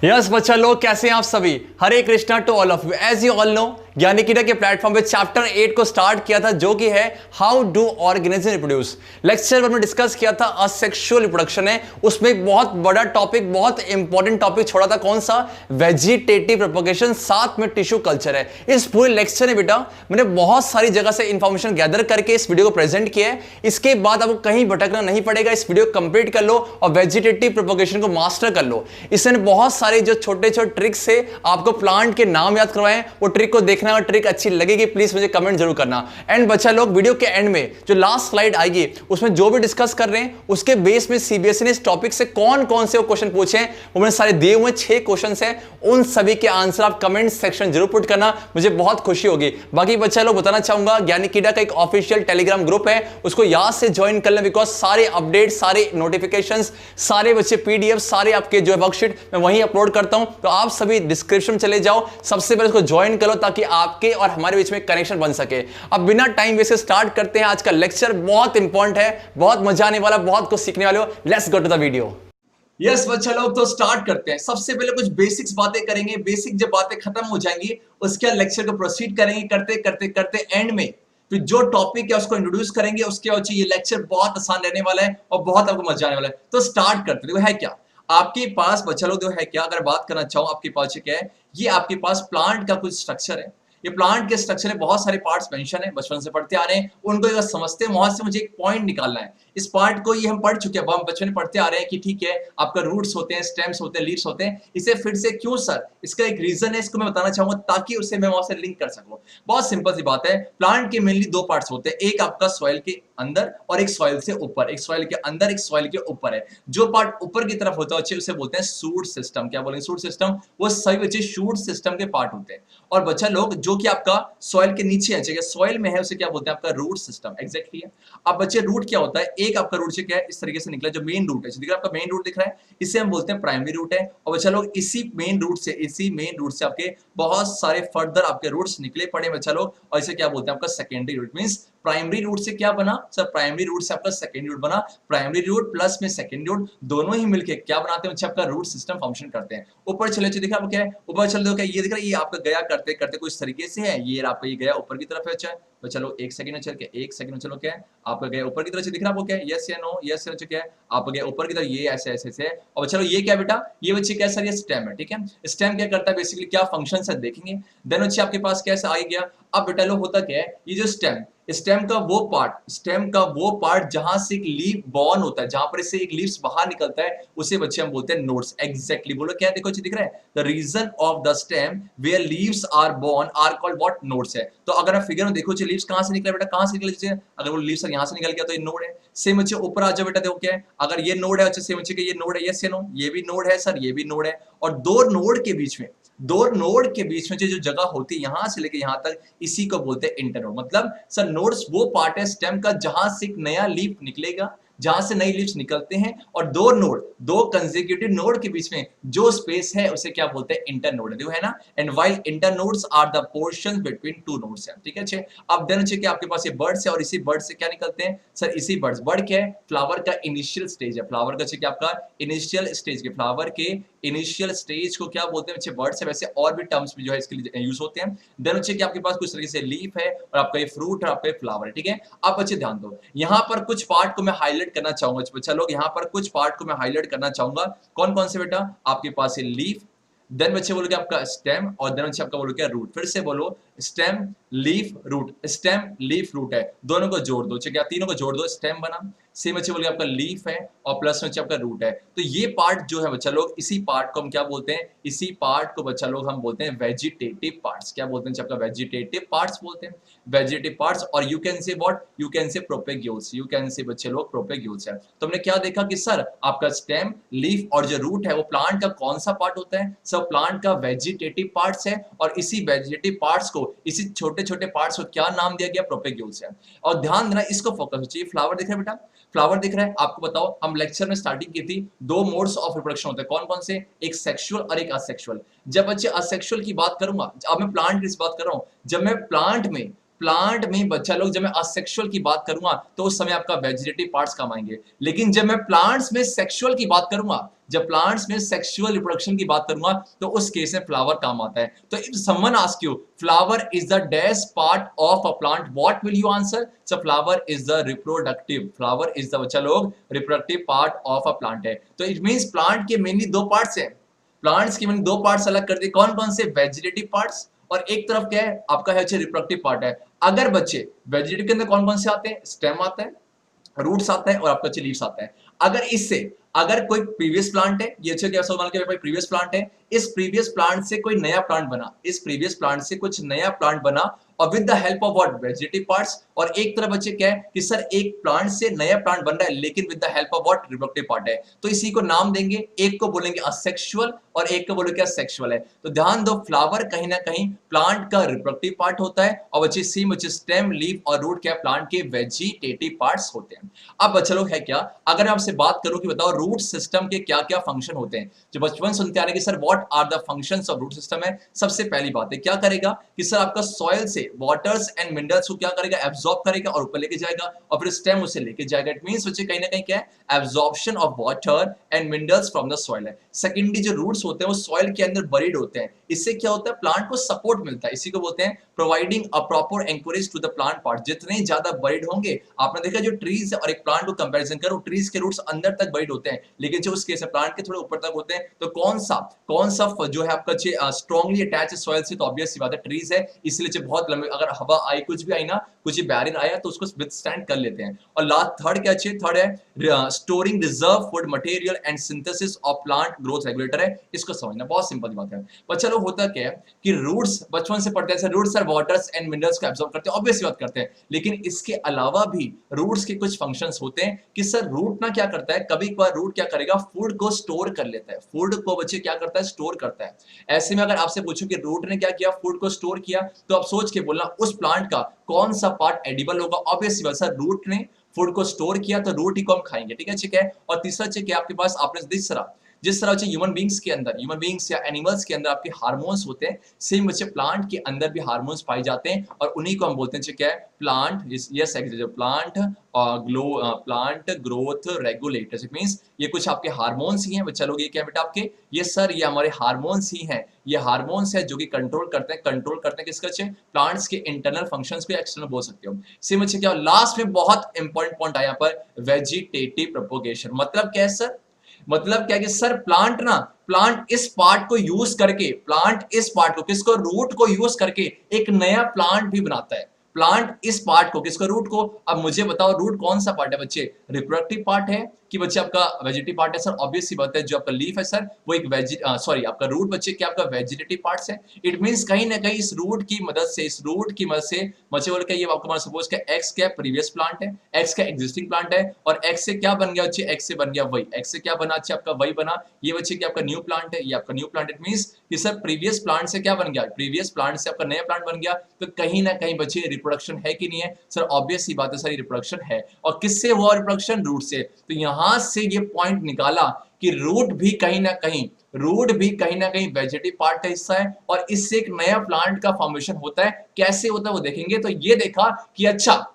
Yes बच्चा लोग, कैसे हैं आप सभी। Hare Krishna to all of you. As you all know, ज्ञानिकीडा के प्लेटफॉर्म पे चैप्टर 8 को स्टार्ट किया था, जो कि है how do organism reproduce. Lecture में डिस्कस किया था असेक्सुअल रिप्रोडक्शन है। उसमें एक बहुत बड़ा टॉपिक, बहुत इंपॉर्टेंट टॉपिक छोड़ा था, कौन सा? वेजिटेटिव प्रोपगेशन, साथ में टिश्यू कल्चर है। इस पूरे लेक्चर में बेटा मैंने बहुत सारी जगह से इंफॉर्मेशन गैदर करके इस वीडियो को प्रेजेंट किया है। इसके बाद आपको कहीं भटकना नहीं पड़ेगा। इस वीडियो को कंप्लीट कर लो और वेजिटेटिव प्रोपगेशन को मास्टर कर लो। इसमें बहुत सारे जो छोटे छोटे ट्रिक्स है, आपको प्लांट के नाम याद करवाएं, वो ट्रिक को देखना। और ट्रिक अच्छी लगेगी प्लीज मुझे कमेंट जरूर करना। एंड बच्चा लोग, वीडियो के एंड में जो लास्ट स्लाइड आएगी उसमें जो भी डिस्कस कर रहे हैं उसके बेस में सीबीएसई ने इस टॉपिक से कौन कौन से क्वेश्चन पूछे हैं वो मैंने सारे दिए हुए 6 क्वेश्चन हैं। उन सभी के आंसर आप कमेंट सेक्शन जरूर पुट करना, मुझे बहुत खुशी होगी। बाकी बच्चा लोग बताना चाहूंगा, ज्ञानिकीडा का एक ऑफिशियल टेलीग्राम ग्रुप है, उसको याद से ज्वाइन कर लें, बिकॉज सारे अपडेट, सारे नोटिफिकेशंस, सारे बच्चे पीडीएफ, सारे आपके जो है वर्कशीट मैं वहीं अपलोड करता हूं। तो आप सभी डिस्क्रिप्शन में चले जाओ, सबसे पहले उसको ज्वाइन करो ताकि आपके और हमारे बीच में कनेक्शन बन सके। अब बिना टाइम वेस्ट स्टार्ट करते हैं। आज का लेक्चर बहुत इंपॉर्टेंट है, बहुत मजा आने वाला, बहुत कुछ सीखने वाले हो। Let's go to the video. Yes बच्चा लोग, तो स्टार्ट करते हैं। सबसे पहले कुछ बेसिक्स बातें करेंगे। बेसिक जब बातें खत्म हो जाएंगी उसके बाद लेक्चर को प्रोसीड करेंगे, करते करते करते एंड में फिर जो टॉपिक है उसको इंट्रोड्यूस करेंगे। उसके बाद ये लेक्चर बहुत आसान रहने वाला है और बहुत आपको मजा आने वाला है। तो स्टार्ट करते हैं। देखो है क्या आपके पास बच्चा लोग, जो है क्या, अगर बात करना चाहूं आपके पास क्या है, ये आपके पास प्लांट का कुछ स्ट्रक्चर है। ये प्लांट के स्ट्रक्चर में बहुत सारे पार्ट्स मेंशन है, बचपन से पढ़ते आ रहे हैं। उनको अगर समझते हैं, वहां से मुझे एक पॉइंट निकालना है। इस पार्ट को ये हम पढ़ चुके हैं, हम बचपन में पढ़ते आ रहे हैं कि ठीक है आपका रूट्स होते हैं, स्टेम्स होते हैं, लीव्स होते हैं। इसे फिर से क्यों सर, इसका एक रीजन है, इसको मैं बताना चाहूंगा ताकि उसे मैं वहां से लिंक कर सकूं। बहुत सिंपल सी बात है। प्लांट के मेनली 2 पार्ट्स होते हैं, एक आपका सॉइल के अंदर और एक सॉइल से ऊपर। एक सॉइल के अंदर, एक सॉइल के ऊपर है। जो पार्ट ऊपर की तरफ होता है उसे बोलते हैं शूट सिस्टम। क्या बोलेंगे? Shoot system. वो सभी बच्चे शूट सिस्टम के पार्ट होते हैं। और बच्चा लोग, जो कि आपका सॉइल के नीचे है, जगह सॉइल में है, उसे क्या बोलते हैं? आपका रूट सिस्टम। एग्जैक्टली है। अब बच्चे रूट क्या होता है? एक आपका रूट से क्या है, इस तरीके से निकला, जो मेन रूट है, दिख रहा है आपका मेन रूट दिख रहा है, इसे हम बोलते हैं प्राइमरी रूट है। और बच्चा लोग, इसी मेन रूट से आपके बहुत सारे फर्दर आपके रूट्स निकले पड़े बच्चा लोग, और इसे क्या बोलते हैं? आपका secondary root. Means primary root से क्या बना सर? प्राइमरी रूट से आपका सेकेंडरी रूट बना। प्राइमरी रूट प्लस में सेकेंडरी रूट दोनों ही मिलके क्या बनाते हैं? आपका रूट सिस्टम फंक्शन करते हैं। ऊपर चले, दिख रहा है क्या है? ऊपर चल दो, क्या ये दिख रहा है? ये आपका गया करते करते कुछ तरीके से है, ये आपका ये गया ऊपर की तरफ है। अच्छा तो चलो एक सेकंड में चल के, एक सेकंड में चलो, क्या है आपका गया ऊपर की तरफ से, दिख रहा है आपको क्या है? यस या नो? यस या नो? क्या है आपका गया ऊपर की तरफ, ये ऐसे ऐसे से। और चलो ये क्या बेटा, ये बच्चे क्या सर? ये स्टेम है। ठीक है, स्टेम क्या करता है बेसिकली, क्या फंक्शन है देखेंगे। देन बच्चे आपके पास कैसे आ गया। अब बेटा लो होता क्या है, ये जो स्टेम का वो पार्ट जहां से एक लीफ बॉर्न होता है, जहां पर इससे एक लीव्स बाहर निकलता है, उसे बच्चे हम बोलते हैं नोड्स। एग्जैक्टली बोलो क्या है, देखो दिख रहा है, the region of the stem where leaves are born are called what? Nodes है। तो अगर आप फिगर में देखो लीव्स कहां से निकला बेटा, कहां से निकले? अगर वो लीव्स यहां से निकल गया तो ये नोड है। सेम बच्चे ऊपर आ जाओ बेटा, देखो क्या है, अगर ये नोड है, अच्छा सेम बच्चे ये नोड है, यस या नो? ये भी नोड है सर, ये भी नोड है। और दो नोड के बीच में जो जगह होती है, यहां से लेके यहां तक, इसी को बोलते हैं इंटरनोड। मतलब सर नोड्स वो पार्ट है स्टेम का जहां से एक नया लीफ निकलेगा, जहां से नई लीव्स निकलते हैं, और दो कंसेक्यूटिव नोड के बीच में जो स्पेस है उसे क्या बोलते हैं? इंटरनोड। देखो है ना। And while internodes are the portions between two nodes है। ठीक है अच्छे। अब देन अच्छे क्या आपके पास ये बर्ड्स है, और इसी बर्ड से क्या निकलते हैं सर? इसी बर्ड क्या है? फ्लावर का इनिशियल स्टेज है। फ्लावर का क्या आपका इनिशियल स्टेज के, फ्लावर के इनिशियल स्टेज को क्या बोलते हैं बच्चे? बर्ड से। वैसे और भी टर्म्स भी जो है इसके लिए यूज होते हैं। देन बच्चे कि आपके पास कुछ तरीके से लीफ है, और आपका ये फ्रूट है, आपका ये फ्लावर है। ठीक है। अब बच्चे ध्यान दो, यहां पर कुछ पार्ट को मैं हाईलाइट करना चाहूंगा बच्चा लोग, यहां पर कुछ पार्ट को मैं हाईलाइट करना चाहूंगा। कौन कौन से बेटा? आपके पास है लीफ, देन बच्चे बोलोगे आपका स्टेम, और देन बच्चे आपका बोलोगे रूट। फिर से बोलो, stem leaf root, stem leaf root है, दोनों को जोड़ दो। क्या तीनों को जोड़ दो, स्टेम बना। सेम बच्चे बोलोगे आपका लीफ है, और प्लस में आपका रूट है। तो ये पार्ट जो है बच्चा लोग, इसी पार्ट को हम क्या बोलते हैं? इसी पार्ट को बच्चा लोग हम बोलते हैं वेजिटेटिव पार्ट्स। क्या बोलते हैं? आपका वेजिटेटिव पार्ट्स बोलते हैं, वेजिटेटिव पार्ट्स। और you can say what? You can say propagules. You can say बच्चे लोग प्रोपेग्यूल्स है। तो हमने क्या देखा कि सर आपका स्टेम, लीफ और जो रूट है वो प्लांट का कौन सा पार्ट होता है? सब प्लांट का वेजिटेटिव पार्ट्स है, और इसी वेजिटेटिव पार्ट्स को, इसी छोटे छोटे पार्ट्स को क्या नाम दिया गया? प्रोपेग्यूल्स है। और ध्यान देना, इसको फोकस चाहिए। फ्लावर दिख रहा है बेटा, फ्लावर दिख रहा है आपको? बताओ, हम लेक्चर में स्टार्टिंग की थी, 2 मोड्स ऑफ रिप्रोडक्शन होते हैं। कौन कौन से? एक सेक्सुअल और एक असेक्सुअल। जब बच्चे असेक्सुअल की बात करूंगा, अब मैं प्लांट की बात कर रहा हूं, जब मैं प्लांट में प्लांट में बच्चा लोग, जब मैं असेक्सुअल की बात करूंगा तो उस समय आपका वेजिटेटिव पार्ट्स काम आएंगे, लेकिन जब मैं प्लांट्स में सेक्सुअल की बात करूंगा, जब प्लांट्स में सेक्सुअल रिप्रोडक्शन की बात करूंगा तो उस केस में फ्लावर काम आता है। तो if someone ask you flower is the dash part of a plant, what will you answer? So flower is the reproductive, flower is the बच्चा लोग reproductive part of a plant है। तो it means plant के mainly दो parts हैं, plants की मैंने दो पार्ट्स अलग कर दिए, कौन कौन से? वेजिटेटिव पार्ट्स, और एक तरफ क्या है आपका है रिप्रोडक्टिव पार्ट है। अगर बच्चे वेजिटेटिव के अंदर कौन कौन से आते हैं? स्टेम आता है, रूट्स आता है और आपका लीव्स आता है। अगर इससे अगर कोई प्रीवियस प्लांट है, ये क्या मान के कोई प्रीवियस प्लांट है, इस प्रीवियस प्लांट से कोई नया प्लांट बना, इस प्रीवियस प्लांट से कुछ नया प्लांट बना और with the help of what? Vegetative parts. और एक तरफ बच्चे क्या है कि सर एक प्लांट से नया प्लांट बन रहा है लेकिन with the help of what? Reproductive part है। तो इसी को नाम देंगे, एक को बोलेंगे असेक्सुअल और एक को बोलेंगे क्या? सेक्सुअल है। तो ध्यान दो, फ्लावर कहीं ना कहीं प्लांट का रिप्रोडक्टिव पार्ट होता है और बच्चे सी बच्चे स्टेम, लीफ और रूट क्या? प्लांट के वेजिटेटिव पार्ट्स होते हैं। अब बच्चा लोग है क्या, अगर मैं आपसे बात करूं कि बताओ रूट सिस्टम के क्या क्या फंक्शन होते हैं, जो बचपन सुनते आ रहे कि sir what are the functions of root system है। सबसे पहली बात है क्या करेगा कि सर आपका सॉइल से वाटर्स एंड मिनरल्स को क्या करेगा? एब्जॉर्ब करेगा और ऊपर लेके जाएगा और फिर स्टेम उसे लेके जाएगा। इट मींस बच्चे कहीं ना कहीं क्या है? Absorption of water and minerals from the soil है। सेकेंडली जो रूट्स होते हैं वो सॉइल के अंदर बरीड होते हैं, इससे क्या होता है? प्लांट को सपोर्ट मिलता है, इसी को बोलते हैं providing a proper anchorage to the plant part. जितने ज्यादा बरीड होंगे, आपने देखा जो ट्रीज और एक प्लांट को कंपैरिजन करो, ट्रीज के रूट्स अंदर तक बरीड होते हैं लेकिन जो उसके प्लांट के थोड़े ऊपर तक होते हैं। तो कौन सा जो है आपका स्ट्रांगली अटैच सॉइल से? तो ऑब्वियस सी बात है ट्रीज है, इसलिए जो बहुत लंबे अगर हवा आई कुछ भी आई ना, कुछ बैरियर आया तो उसको विथस्टैंड कर लेते हैं। और लास्ट थर्ड क्या चाहिए? थर्ड है storing reserve food material and synthesis of plant growth regulator है। इसको समझना बहुत सिंपल बात है। पर चलो होता क्या है कि रूट्स बचपन से पढ़ते हैं, roots are waters and minerals को एब्जॉर्ब करते हैं, ऑब्वियस बात करते हैं, लेकिन इसके अलावा भी रूट्स के कुछ फंक्शंस होते हैं कि सर रूट ना क्या करता है, कभी कभार रूट क्या करेगा? फूड को स्टोर कर लेता है, फूड को बच्चे क्या करता है? स्टोर करता है। ऐसे में अगर आपसे पूछूं कि रूट ने क्या किया? फूड को स्टोर किया, तो आप सोच के बोलना उस प्लांट का कौन सा पार्ट एडिबल होगा? ऑब्वियसली बात सर रूट ने फूड को स्टोर किया तो रूट ही को हम खाएंगे, ठीक है। और तीसरा चीज क्या आपके पास आपने जिस तरह से ह्यूमन बींग्स के अंदर, ह्यूमन बींग्स या एनिमल्स के अंदर आपके हार्मोन्स होते हैं, सेम बच्चे प्लांट के अंदर भी हार्मोन्स पाए जाते हैं और उन्हीं को हम बोलते हैं क्या है? Plant, yes plant plant growth regulators. It means ये कुछ आपके हार्मोन्स ही हैं बच्चा लोग। ये क्या बेटा आपके? ये सर ये हमारे हार्मोन्स ही हैं, ये हार्मोन्स है जो कि कंट्रोल करते हैं किसका? प्लांट्स के इंटरनल फंक्शंस को, एक्सटर्नल बोल सकते हो। सेम बच्चे क्या लास्ट में बहुत इंपॉर्टेंट पॉइंट आया पर वेजिटेटिव प्रोपोगेशन। मतलब क्या है सर? मतलब क्या कि सर प्लांट इस पार्ट को यूज करके, प्लांट इस पार्ट को किसको? रूट को यूज करके एक नया प्लांट भी बनाता है। प्लांट इस पार्ट को किसको? रूट को। अब मुझे बताओ रूट कौन सा पार्ट है बच्चे? रिप्रोडक्टिव पार्ट है कि बच्चे आपका वेजिटेटिव पार्ट है? सर ऑब्वियस सी बात है, जो आपका लीफ है सर वो एक आपका रूट बच्चे क्या आपका वेजिटेटिव पार्ट्स है। इट मींस कहीं ना कहीं इस रूट की मदद से बच्चे बोल के ये आपको सपोज का एक्स क्या प्रीवियस प्लांट है, एक्स का एग्जिस्टिंग प्लांट है और एक्स से क्या बन गया बच्चे? एक्स से बन गया वही, एक्स से क्या बना अच्छे आपका वही बना। ये बच्चे क्या आपका न्यू प्लांट है, ये आपका न्यू प्लांट। इट मींस कि सर प्रीवियस प्लांट से क्या बन गया? प्रीवियस प्लांट से आपका नया प्लांट बन गया। तो कहीं ना कहीं बच्चे रिप्रोडक्शन है कि नहीं है? सर ऑब्वियस सी बात है सर रिप्रोडक्शन है। और किससे हुआ रिप्रोडक्शन? रूट से। तो यहां से ये पॉइंट निकाला कि रूट भी कहीं ना कहीं वेजिटेटिव पार्ट का हिस्सा है और इससे एक नया प्लांट का फॉर्मेशन होता है। कैसे होता है वो देखेंगे। तो ये देखा कि अच्छा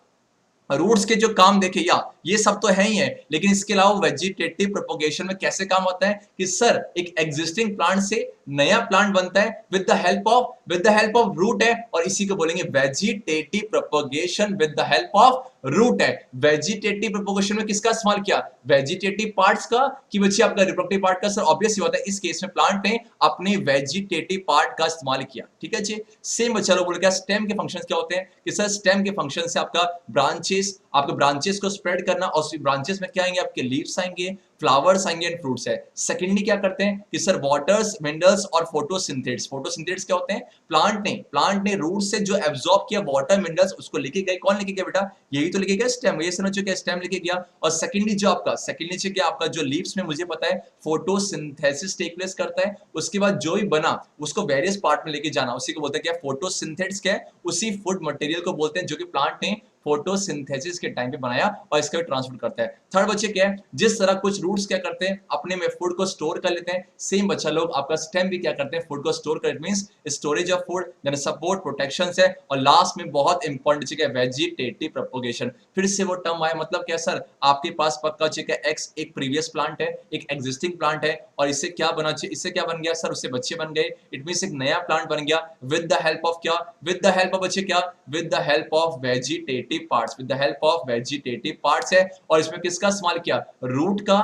रूट्स के जो काम देखे या ये सब तो है ही है, लेकिन इसके अलावा वेजिटेटिव प्रोपोगेशन में कैसे काम होता है कि सर एक एग्जिस्टिंग प्लांट से नया प्लांट बनता है with the help of root है और इसी को बोलेंगे vegetative propagation with the help of root है। वेजिटेटिव प्रोपोगेशन में किसका इस्तेमाल किया? वेजिटेटिव पार्ट्स का कि बच्चे आपका रिप्रोडक्टिव पार्ट का। सर ऑब्वियस ही होता है इस केस में प्लांट ने अपने वेजिटेटिव पार्ट का इस्तेमाल किया, ठीक है जी। सेम बच्चा लोग बोल क्या स्टेम के फंक्शंस क्या होते हैं कि सर स्टेम के फंक्शन से आपका ब्रांचेस को स्प्रेड करना और ब्रांचेस में क्या आएंगे? आपके लीव्स आएंगे, फ्लावर्स आएंगे एंड फ्रूट्स है। सेकेंडली क्या करते हैं कि सर वाटर्स, मिनरल्स और फोटोसिंथेट्स क्या होते हैं? प्लांट ने रूट से जो एब्जॉर्ब किया वाटर मिनरल्स उसको लेके गए। कौन लेके गया बेटा? यही तो लेके गया स्टेम। ये समझो क्या स्टेम लेके गया। और सेकेंडली क्या आपका जो लीव्स में मुझे पता है फोटोसिंथेसिस टेक प्लेस करता है। उसके बाद जो भी बना उसको वेरियस पार्ट में लेके जाना, उसी को बोलते हैं क्या? फोटोसिंथेट्स क्या है? उसी फूड मटेरियल को बोलते हैं जो कि प्लांट ने फोटोसिंथेसिस के टाइम पे बनाया और इसका ट्रांसपोर्ट करता है। थर्ड बच्चे क्या है, जिस तरह कुछ रूट्स क्या करते हैं अपने में फूड को स्टोर कर लेते हैं, सेम बच्चा लोग आपका स्टेम भी क्या करते हैं, फूड को स्टोर कर, it means storage of food, then support, protection है, और लास्ट में बहुत इंपॉर्टेंट चीज है वेजिटेटिव प्रोपगेशन। फिर से वो टर्म आया, मतलब क्या सर, आपके पास पक्का चीज है एक्स एक प्रीवियस प्लांट है, एक एग्जिस्टिंग प्लांट है, और इससे क्या बना, इससे क्या बन गया सर, उससे बच्चे बन गए, इट मींस एक नया प्लांट बन गया विद द हेल्प ऑफ क्या, विद द हेल्प ऑफ बच्चे क्या, with the help of vegetative parts, with the help of vegetative parts है। और इसमें किसका इस्तेमाल किया, रूट का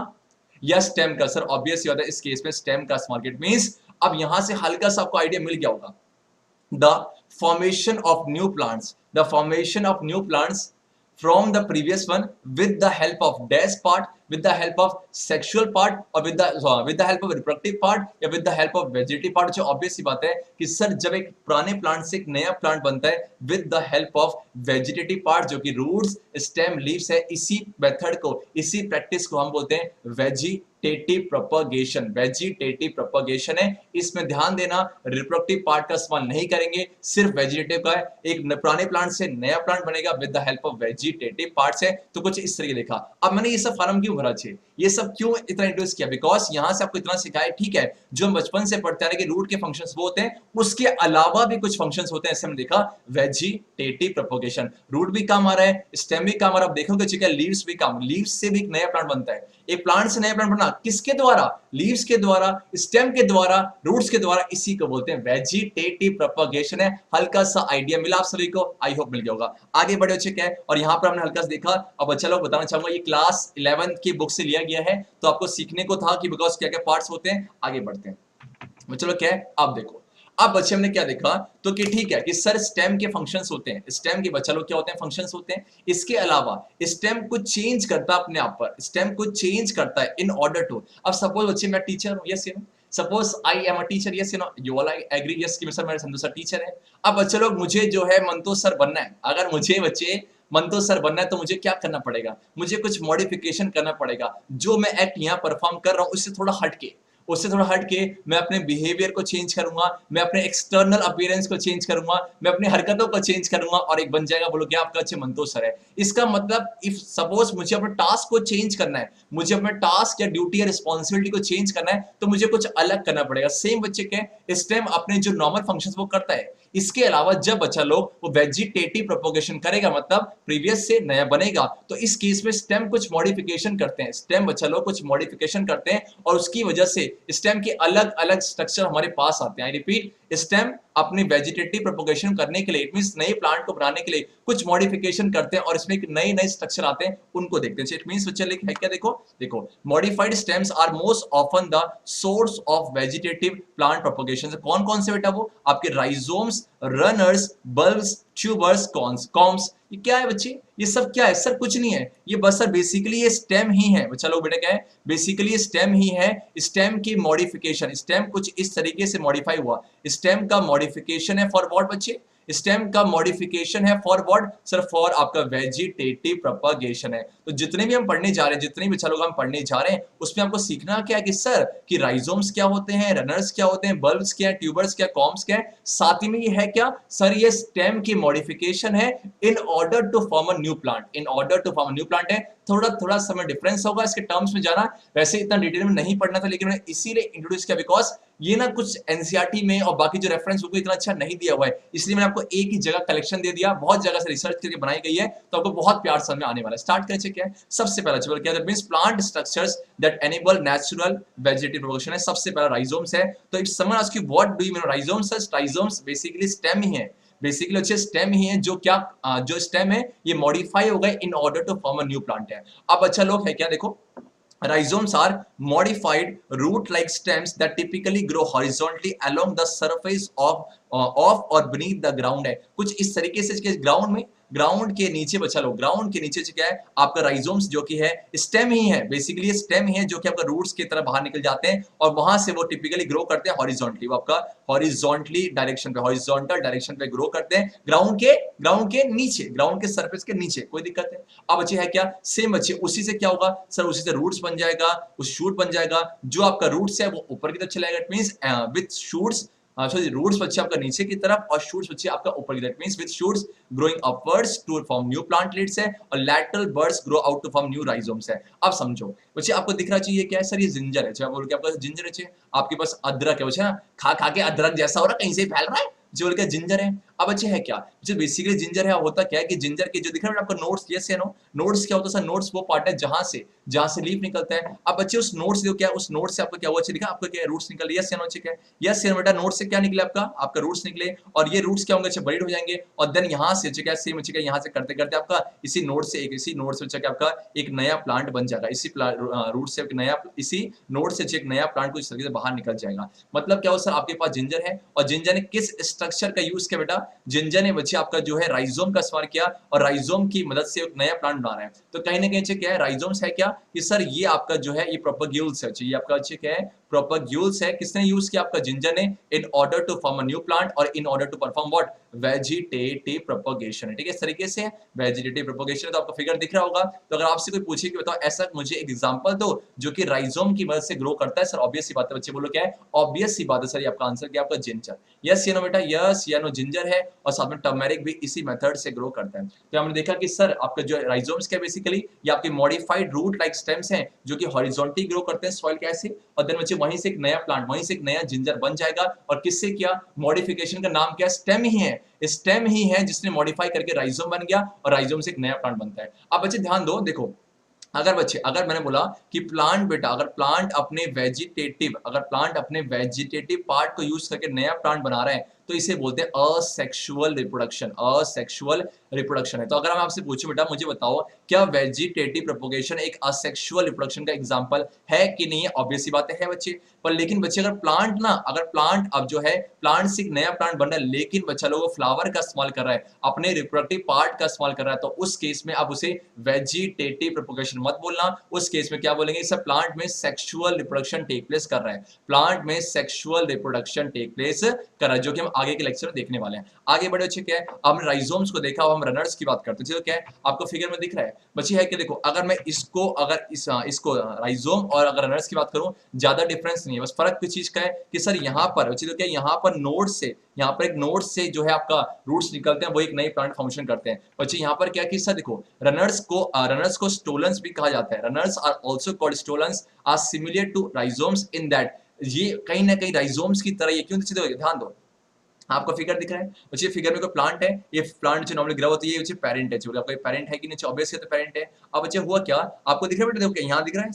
या स्टेम का, सर ऑब्वियस होता है इस केस में स्टेम का इस्तेमाल, इट मींस अब यहां से हल्का सा आपको आइडिया मिल गया होगा, the formation of new plants, the formation of new plants from the previous one with the help of dash part, with the help of sexual part, और with the help of reproductive part या with the help of vegetative part। जो obvious सी बात है कि sir जब एक पुराने plant से एक नया प्लांट बनता है with the help of vegetative part जो कि roots, stem, leaves है, इसी मेथड को, इसी प्रैक्टिस को हम बोलते हैं वेजिटेटिव प्रोपगेशन। वेजिटेटिव प्रोपगेशन है, इसमें ध्यान देना रिप्रोडक्टिव पार्ट का इस्तेमाल नहीं करेंगे, सिर्फ वेजिटेटिव का है। एक पुराने प्लांट से नया प्लांट बनेगा with the help of vegetative parts है। तो कुछ इस तरीके लिखा। अब मैंने ये सब फॉर्म क्यों भरा छे, ये सब क्यों इतना इंट्रोड्यूस किया, बिकॉज यहां से आपको इतना सिखाया, ठीक है, जो हम बचपन से पढ़ते आ रहे कि रूट के फंक्शंस वो होते हैं, उसके अलावा भी कुछ फंक्शंस होते हैं, ऐसे हमने देखा वेजिटेटिव प्रोपगेशन। रूट भी काम आ रहा है, स्टेम भी काम आ रहा है, देखोगे ठीक है, लीव्स भी काम, लीव्स से भी एक नया प्लांट बनता है। एक प्लांट से नया प्लांट बनना किसके द्वारा, लीव्स के द्वारा, स्टेम के द्वारा, रूट्स के द्वारा, इसी को बोलते हैं वेजिटेटिव प्रोपगेशन है। हल्का सा आइडिया मिला आप सभी को, आई होप मिल गया होगा। आगे बढ़े बच्चे क्या है, और यहां पर हमने हल्का सा देखा। अब बच्चा लोग बताना चाहूंगा, ये क्लास 11 की बुक से लिया गया है, तो आपको सीखने को था कि बिकॉज क्या क्या पार्ट्स होते हैं। आगे बढ़ते हैं चलो, क्या है अब देखो। अब बच्चे हमने क्या देखा, तो कि ठीक है कि सर स्टेम के फंक्शंस होते हैं, स्टेम के बच्चा लोग क्या होते हैं, फंक्शंस होते हैं। इसके अलावा स्टेम कुछ चेंज करता है अपने आप पर, स्टेम कुछ चेंज करता है इन ऑर्डर टू। अब सपोज बच्चे मैं टीचर हूं, yes you know, suppose I am a teacher, yes you know, you all agree, yes कि सर मेरे संतोष सर टीचर है। अब बच्चे लोग मुझे जो है मंतोष सर बनना है, अगर मुझे बच्चे मंतोष सर बनना है तो मुझे क्या करना पड़ेगा, मुझे कुछ मॉडिफिकेशन करना पड़ेगा। जो मैं एक्ट यहाँ परफॉर्म कर रहा हूँ उससे थोड़ा हटके, उससे थोड़ा हट के मैं अपने बिहेवियर को चेंज करूंगा, मैं अपने एक्सटर्नल अपीयरेंस को चेंज करूंगा, मैं अपनी हरकतों को चेंज करूंगा, और एक बन जाएगा, बोलो क्या आपका अच्छे मंतोष सर है। इसका मतलब इफ सपोज मुझे अपने टास्क को चेंज करना है, मुझे अपने टास्क या ड्यूटी या रिस्पॉन्सिबिलिटी को चेंज करना है, तो मुझे कुछ अलग करना पड़ेगा। सेम बच्चे के स्टेम अपने जो नॉर्मल फंक्शंस वो करता है। इसके अलावा जब बच्चा लोग वो वेजिटेटिव प्रोपगेशन करेगा, मतलब प्रीवियस से नया बनेगा, तो इस केस में स्टेम कुछ मॉडिफिकेशन करते हैं, स्टेम बच्चा लोग कुछ मॉडिफिकेशन करते हैं, और उसकी वजह से स्टेम के अलग अलग स्ट्रक्चर हमारे पास आते हैं। आई रिपीट, स्टेम अपनी वेजिटेटिव प्रोपगेशन करने के लिए, इट मींस नए प्लांट को बनाने के लिए कुछ मॉडिफिकेशन करते हैं, और इसमें एक नए नए स्ट्रक्चर आते हैं, उनको देखते हैं। इट मींस बच्चे लिख है क्या, देखो modified stems are most often the source of vegetative plant propagation. कौन कौन से बेटा, वो आपके rhizomes, runners, bulbs, tubers, corms. ये क्या है बच्चे, ये सब क्या है सर, कुछ नहीं है, ये बस सर बेसिकली ये स्टेम ही है। बच्चा लोग बेटा क्या है, बेसिकली स्टेम ही है। स्टेम की मॉडिफिकेशन, स्टेम कुछ इस तरीके से मॉडिफाई हुआ, स्टेम का मॉडिफिकेशन है फॉर व्हाट बच्चे, स्टेम का मॉडिफिकेशन है फॉर व्हाट सर, फॉर आपका वेजिटेटिव प्रोपगेशन है। तो जितने भी हम पढ़ने जा रहे हैं, जितने भी बच्चा लोग हम पढ़ने जा रहे हैं, उसमें आपको सीखना क्या है कि सर कि राइजोम्स क्या होते हैं, रनर्स क्या होते हैं, बल्ब्स क्या है, ट्यूबर्स क्या, कॉम्स क्या है, साथ ही में ये है क्या सर, ये स्टेम की मॉडिफिकेशन है in order to form a new plant, in order to form a new plant है। थोड़ा थोड़ा समय डिफरेंस होगा इसके टर्म्स में जाना, वैसे इतना डिटेल में नहीं पढ़ना था, लेकिन मैंने इसीलिए इंट्रोड्यूस किया बिकॉज ये ना कुछ एनसीईआरटी में और बाकी जो रेफरेंस बुक इतना अच्छा नहीं दिया हुआ है, इसलिए मैंने आपको एक ही जगह कलेक्शन दे दिया, बहुत जगह से रिसर्च करके बनाई गई है, तो आपको बहुत प्यार समझ में आने वाला है। स्टार्ट करें क्या है, सबसे पहला चलो क्या, that means plant structures that enable natural vegetative propagation है। सबसे पहला राइजोम्स है। तो if someone ask you what do you mean rhizomes, rhizomes basically stem ही है, बेसिकली अच्छे स्टेम ही है, जो क्या जो स्टेम है ये मॉडिफाई हो गए in order to form a new plant है। अब अच्छा लोग है क्या, देखो rhizomes are modified root-like stems that typically grow horizontally along the surface of or beneath the ground है। कुछ इस तरीके से ग्राउंड में, ग्राउंड के नीचे बचा लो, ग्राउंड के नीचे क्या है आपका राइजोम्स, जो कि है स्टेम ही है, बेसिकली ये स्टेम ही है, जो कि आपका रूट्स की तरह बाहर निकल जाते हैं, और वहां से वो टिपिकली ग्रो करते हैं हॉरिजॉन्टली, वो आपका हॉरिजॉन्टली डायरेक्शन पे, हॉरिजॉन्टल डायरेक्शन पे ग्रो करते हैं, ग्राउंड के नीचे, ग्राउंड के सरफेस के नीचे, कोई दिक्कत है। अब बच्चे है क्या, सेम बच्चे उसी से क्या होगा सर, उसी से रूट्स बन जाएगा, उस शूट बन जाएगा, जो आपका रूट्स है वो ऊपर की तरफ चलाएगा, it means with shoots sorry roots बच्चे आपका नीचे की तरफ और शूट्स बच्चे आपका ऊपर की तरफ, means with shoots growing upwards to form new plantlets है और lateral buds grow out to form new rhizomes है। अब समझो बच्चे आपको दिख रहा चाहिए क्या है सर, ये जिंजर है, बोल के आपका जिंजर है, आपके पास अदरक है बच्चे ना, खा खा के अदरक जैसा हो रहा है, कहीं से फैल रहा है, जो बोल के जिंजर है। अब अच्छे है क्या, जो बेसिकली जिंजर है होता क्या है कि जिंजर के जो दिख रहा है आपका नोट्स, यस या नो, नोट्स क्या होता है सर, नोट्स वो पार्ट है जहां से लीफ निकलता है। अब बच्चे उस नोट से क्या, उस नोट से आपका क्या हुआ अच्छे दिखा, आपका क्या रूट्स निकल, यस या नो, ठीक है, यस या नो बेटा, नोट से क्या निकले आपका रूट्स निकले, और ये रूट्स क्या होंगे अच्छे बरीड हो जाएंगे, और देन यहाँ से क्या सेम अच्छे क्या यहाँ से करते करते आपका इसी नोट से क्या आपका एक नया प्लांट बन जाएगा, इसी रूट से एक नया, इसी नोट से एक नया प्लांट कुछ तरीके से बाहर निकल जाएगा। मतलब क्या हो सर, आपके पास जिंजर है और जिंजर ने किस स्ट्रक्चर का यूज किया बेटा, जिंजर ने बच्चे आपका जो है राइजोम का इस्तेमाल किया और राइजोम की मदद से एक नया प्लांट बना रहे हैं। तो कहीं ना कहीं क्या है, राइजोम्स है क्या कि सर ये आपका जो है ये प्रोपेग्यूल्स है, ये आपका क्या है, प्रोपेग्यूल्स है। किसने यूज किया, आपका जिंजर ने, in order to form a new plant और in order to perform what, vegetative propagation है, ठीक है, इस तरीके से वेजिटेटिव प्रोपेगेशन। तो आपको फिगर दिख रहा होगा। तो अगर आपसे कोई पूछे कि बताओ ऐसा मुझे एक एग्जांपल दो जो कि राइजोम की मदद से ग्रो करता है, सर ऑब्वियस सी बात है बच्चे, बोलो क्या है, ऑब्वियस सी बात है सर, ये आपका आंसर क्या, आपका जिंजर, यस या नो बेटा, यस या नो, जिंजर है और साथ में टर्मेरिक भी इसी मेथड से ग्रो करता है। तो हमने देखा कि सर आपका जो राइजोम्स क्या बेसिकली ये आपके मॉडिफाइड रूट लाइक स्टेम्स हैं जो कि हॉरिजॉन्टली ग्रो करते हैं सॉइल के ऐसे, और देन बच्चे वहीं से एक नया प्लांट, वहीं से एक नया जिंजर बन जाएगा। और किससे किया, मॉडिफिकेशन का नाम क्या, स्टेम ही है, स्टेम ही है जिसने मॉडिफाई करके राइजोम बन गया और राइजोम से एक नया प्लांट बनता है। अब बच्चे ध्यान दो, देखो अगर मैंने बोला कि प्लांट बेटा, अगर प्लांट अपने वेजिटेटिव पार्ट को यूज करके नया प्लांट बना रहे हैं तो इसे बोलते हैं असेक्सुअल रिप्रोडक्शन, असेक्सुअल रिप्रोडक्शन है। तो अगर मैं आपसे पूछूं बेटा मुझे बताओ क्या वेजिटेटिव प्रोपोगेशन एक असेक्सुअल रिप्रोडक्शन का एग्जांपल है कि नहीं है, ऑब्वियस सी बात है बच्चे। पर लेकिन बच्चे अगर प्लांट अब जो है प्लांट से एक नया प्लांट बन रहा है लेकिन बच्चा लोग फ्लावर का इस्तेमाल कर रहा है, अपने रिप्रोडक्टिव पार्ट का इस्तेमाल कर रहा है, तो उस केस में आप उसे वेजिटेटिव प्रोपोगेशन मत बोलना। उस केस में क्या बोलेंगे, इस प्लांट में सेक्सुअल रिप्रोडक्शन टेक प्लेस कर रहा है, प्लांट में सेक्सुअल रिप्रोडक्शन टेक प्लेस कर रहा है, जो कि हम आगे के लेक्चर में देखने वाले हैं। आगे बढ़े बच्चे, क्या है, हमने राइजोम्स को देखा, अब हम रनर्स की बात करते हैं। क्या है आपको फिगर में दिख रहा है बच्चे, है कि देखो अगर मैं इसको राइजोम और अगर रनर्स की बात करूं, ज्यादा डिफरेंस नहीं है, बस फर्क किस चीज का है कि सर यहाँ पर बच्चे तो क्या, यहाँ पर एक नोड से जो है आपका रूट्स निकलते हैं, वो एक नई प्लांट फॉर्मेशन करते हैं। बच्चे यहाँ पर क्या कि सर देखो रनर्स को स्टोलन्स भी कहा जाता है, runners are also called stolons, are similar to rhizomes in that, ये कहीं ना कहीं राइजोम्स की तरह, ये क्यों, ध्यान दो, आपको फिगर दिख रहा है बच्चे, फिगर में कोई प्लांट है, ये प्लांट जो नॉर्मली ग्रो होती है, ये बच्चे पेरेंट है, जो आपका पेरेंट है कि नहीं, ऑब्वियसली तो पेरेंट है। अब बच्चे हुआ क्या, आपको दिख रहा है बेटा, देखो यहाँ दिख रहा है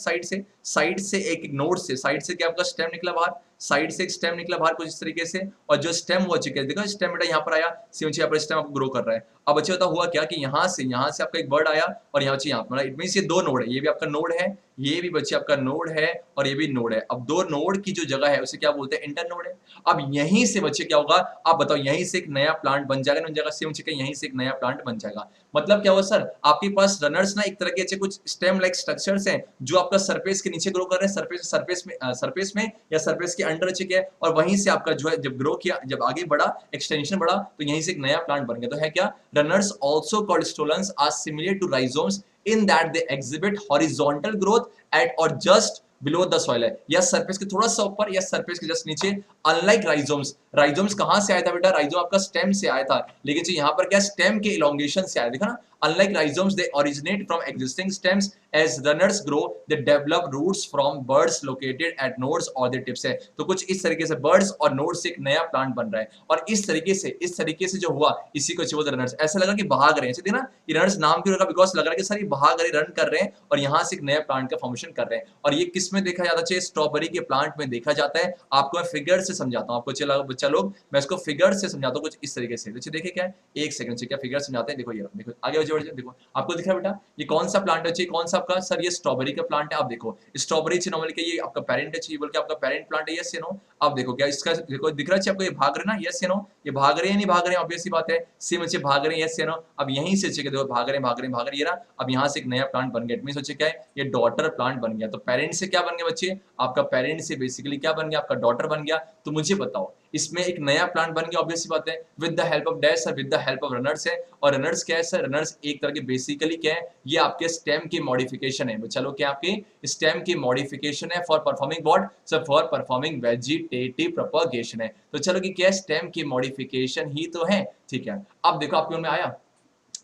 साइड से एक नोड से, साइड से क्या आपका स्टेम निकला बाहर, साइड से एक स्टेम निकला बाहर कुछ इस तरीके से, और जो स्टेम हुआ चुका है, देखो स्टेम बेटा यहाँ पर आया, यहाँ पर स्टेम आपको ग्रो कर रहा है। अब बच्चे बता हुआ क्या कि यहाँ से आपका एक बर्ड आया और यहाँ पर, इट मींस ये दो नोड है, ये भी आपका नोड है, ये भी बच्चे आपका नोड है और ये भी नोड है। अब दो नोड की जो जगह है उसे क्या बोलते हैं, इंटर नोड है। अब यहीं से बच्चे क्या होगा, आप बताओ, यहीं से एक नया प्लांट बन जाएगा ना, जगह से यहीं से एक नया प्लांट बन जाएगा। मतलब क्या हुआ सर, आपके पास रनर्स ना एक तरह के कुछ स्टेम लाइक स्ट्रक्चर्स हैं जो आपका सरफेस के नीचे ग्रो कर रहे हैं, सरफेस में या सरफेस के अंडर है, और वहीं से आपका जो है जब ग्रो किया, जब आगे बढ़ा, एक्सटेंशन बढ़ा, तो यहीं से एक नया प्लांट बन गया। तो है क्या, runners also called stolons are similar to rhizomes in that they exhibit horizontal growth at or just below the soil है, या सरफेस के थोड़ा सा ऊपर या सरफेस के जस्ट नीचे। अनलाइक राइजोम्स कहां से आया था बेटा, राइजोम आपका स्टेम से आया था, लेकिन जो यहाँ पर क्या स्टेम के इलोंगेशन से आया, देखा ना, unlike rhizomes they originate from existing stems, as runners grow they develop roots from buds located at nodes और द टिप्स है। तो कुछ इस तरीके से बर्ड्स और नोड्स से एक नया प्लांट बन रहा है, और इस तरीके से जो हुआ इसी को चाहिए रनर्स। ऐसा लगा कि भाग रहे हैं, ना ये रनर्स नाम क्यों रखा, बिकॉज लग रहा है कि सर ये भाग रहे, रन कर रहे हैं और यहाँ से एक नया प्लांट का फॉर्मेशन कर रहे हैं। और ये किस में देखा जाता है, स्ट्रॉबेरी के प्लांट में देखा जाता है। आपको मैं फिगर से समझाता हूँ, आपको चला बच्चा लोग, मैं इसको फिगर से समझाता हूँ कुछ इस तरीके से। देखिए क्या है, एक सेकंड से क्या फिगर समझाते हैं, देखो ये देखो आगे बढ़, देखो आपको दिख रहा है बेटा, ये कौन सा प्लांट है, कौन सा आपका, सर ये स्ट्रॉबेरी का प्लांट है। आप देखो स्ट्रॉबेरी से नॉर्मली ये आपका पेरेंट है, बोल के आपका पेरेंट प्लांट है, यस या नो। अब देखो क्या इसका देखो दिख रहा है आपको, ये भाग रहे ना, यस या नो, ये भाग रहे हैं नहीं भाग रहे हैं, ऑब्वियस सी बात है, सेम बच्चे भाग रहे हैं, यस या नो। अब यहीं से देखो भाग रहे हैं ये रहा, अब यहाँ से एक नया प्लांट बन गया, इट मींस क्या है, ये डॉटर प्लांट बन गया। तो पेरेंट से क्या बन गया बच्चे, आपका पेरेंट से बेसिकली क्या बन गया, आपका डॉटर बन गया। तो मुझे बताओ इसमें एक नया प्लांट बन गया, ऑब्वियस सी बात है, with the help of dash, with the help of runners है। और रनर्स क्या है सर? रनर्स एक तरह के बेसिकली क्या है, ये आपके स्टेम की मॉडिफिकेशन है। चलो क्या आपकी स्टेम की मॉडिफिकेशन है for performing what sir? For performing vegetative propagation है। तो चलो कि क्या स्टेम की मॉडिफिकेशन ही तो है, ठीक है। अब देखो आपके में आया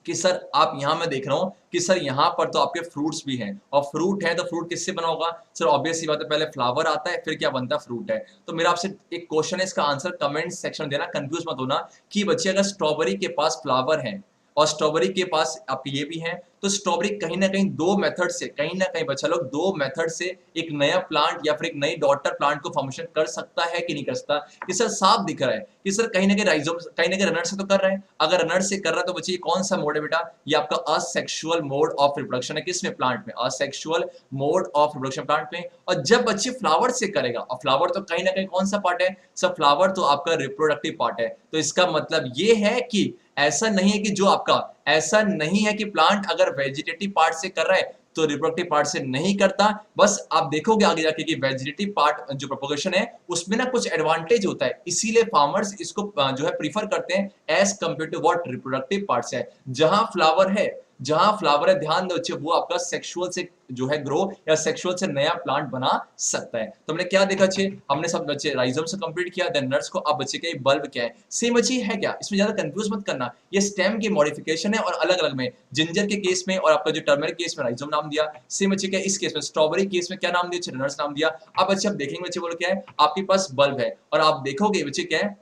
कि सर आप यहां मैं देख रहा हूं कि सर यहां पर तो आपके फ्रूट्स भी हैं, और फ्रूट है तो फ्रूट किससे बना होगा सर? ऑब्वियस सी बात है, पहले फ्लावर आता है फिर क्या बनता है? फ्रूट है। तो मेरा आपसे एक क्वेश्चन है, इसका आंसर कमेंट सेक्शन देना, कंफ्यूज मत होना कि बच्चे अगर स्ट्रॉबेरी के पास फ्लावर है और स्ट्रॉबेरी के पास आप ये भी है, तो स्ट्रॉबेरी कहीं ना कहीं दो मेथड से, कहीं ना कहीं बच्चा लोग दो मेथड से एक नया प्लांट या फिर एक नई डॉटर प्लांट को फॉर्मेशन कर सकता है कि नहीं कर सकता? कि सर साफ दिख रहा है कि सर कहीं ना कहीं राइजोम, कहीं ना कहीं रनर से तो कर रहा है। अगर रनर से कर रहा है तो बच्चे कौन सा मोड है बेटा? ये आपका असेक्सुअल मोड ऑफ रिप्रोडक्शन है। किसमें? प्लांट में। Asexual mode of reproduction plant में। और जब बच्चे फ्लावर से करेगा, और फ्लावर तो कहीं ना कहीं कौन सा पार्ट है सर? फ्लावर तो आपका रिप्रोडक्टिव पार्ट है। तो इसका मतलब ये है कि ऐसा नहीं है कि जो आपका, ऐसा नहीं है कि प्लांट अगर वेजिटेटिव पार्ट से कर रहा है तो रिप्रोडक्टिव पार्ट से नहीं करता। बस आप देखोगे आगे जाके कि वेजिटेटिव पार्ट जो प्रोपगेशन है उसमें ना कुछ एडवांटेज होता है, इसीलिए फार्मर्स इसको जो है प्रीफर करते हैं as compare to what? Reproductive part से। जहां फ्लावर है, जहां फ्लावर है, ध्यान दो बच्चे, वो आपका सेक्सुअल से जो है ग्रो या सेक्सुअल से नया प्लांट बना सकता है। तो हमने क्या देखा बच्चे? हमने सब बच्चे राइजोम से कंप्लीट किया, देन नट्स को। अब बच्चे का बल्ब क्या है? सेम बच्चे है क्या? इसमें ज्यादा कंफ्यूज मत करना, ये स्टेम की मॉडिफिकेशन है और अलग अलग में, जिंजर के केस में और आपका जो टर्मरिक केस में राइजोम नाम दिया, सेम बच्चे क्या इस केस में स्ट्रॉबेरी केस में क्या नाम दिया? नट्स नाम दिया। अब बच्चे अब देखेंगे बच्चे बोलो क्या है, आपके पास बल्ब है और आप देखोगे बच्चे क्या है?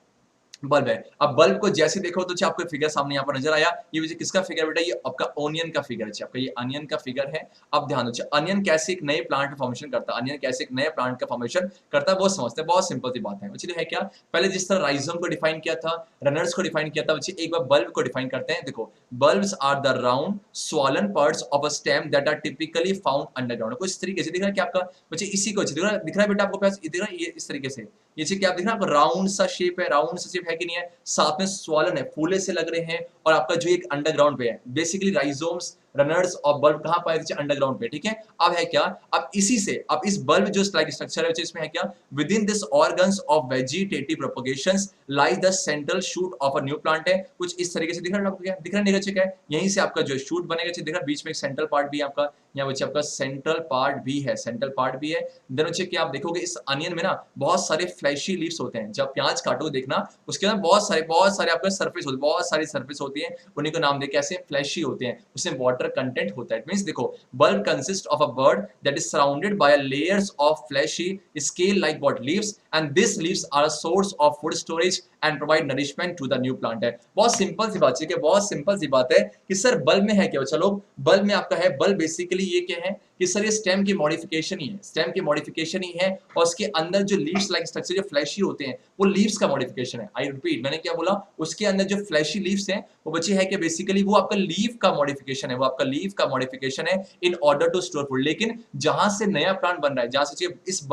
बल्ब है। अब बल्ब को जैसे देखो तो आपको फिगर सामने यहाँ पर नजर आया, ये मुझे किसका फिगर बेटा? ये आपका ओनियन का फिगर है, आपका ये अनियन का फिगर है। अब ध्यान दो, अनियन कैसे एक नए प्लांट का फॉर्मेशन करता है, अनियन कैसे एक नए प्लांट का फॉर्मेशन करता है वो समझते हैं, बहुत सिंपल सी बात है। बच्चे है क्या, पहले जिस तरह राइजोम को डिफाइन किया था, रनर्स को डिफाइन किया था, बच्चे एक बार बल्ब को डिफाइन करते हैं। देखो, bulbs are the round swollen parts of a stem that are typically found underground. कुछ इस तरीके से दिख रहा है क्या आपका बच्चे? इसी को दिख रहा है बेटा आपको पास, दिख रहा है ये इस तरीके से, ये चीज क्या आप दिख रहा है आपको? राउंड सा शेप है, राउंड सा शेप है कि नहीं है? साथ में स्वॉलन है, फूले से लग रहे हैं, और आपका जो एक अंडरग्राउंड पे है, बेसिकली राइजोम्स, रनर्स और बल्ब कहां पाए जाते हैं? अंडरग्राउंड पे, ठीक है। अब है क्या, अब इसी से, अब इस बल्ब जो स्ट्रक्चर है इसमें है क्या? With in this organs of vegetative propagations lie the central shoot of a new plant है। कुछ इस तरीके से दिख रहा है आपको, क्या दिख रहा है? नहीं है, यहीं से आपका जो शूट बनेगा, दिख रहा है बीच में एक सेंट्रल पार्ट भी है आपका, यहाँ बच्चे आपका सेंट्रल पार्ट भी है, सेंट्रल पार्ट भी है। देन बच्चे क्या आप देखोगे इस अनियन में ना बहुत सारे फ्लैशी लीव्स होते हैं। जब प्याज काटो देखना उसके अंदर बहुत सारे आपके सरफेस होते हैं, बहुत सारी सरफेस होती है, उन्हीं को नाम दे कैसे? फ्लैशी होते हैं, उसमें वाटर कंटेंट होता है। इट मींस देखो, bulb consist of a bud that is surrounded by layers of fleshy scale like what? Leaves, and this leaves are a source of food storage and provide nourishment to the new plant है। बहुत simple सी बात है, बहुत simple सी बात है कि sir bulb में है क्या बच्चा लोग? बल्ब में आपका है, बल्ब बेसिकली ये क्या है कि सर ये स्टेम की मॉडिफिकेशन ही है, स्टेम की मॉडिफिकेशन ही है, और उसके अंदर जो लीव्स लाइक स्ट्रक्चर जो फ्लैशी होते हैं वो लीव्स का मॉडिफिकेशन है। आई रिपीट, मैंने क्या बोला? उसके अंदर जो फ्लैशी लीव्स हैं वो बच्चे है कि बेसिकली वो आपका लीव का मॉडिफिकेशन है, वो आपका लीव का मॉडिफिकेशन है in order to store food. लेकिन जहां से नया प्लांट बन रहा है, जहां से इस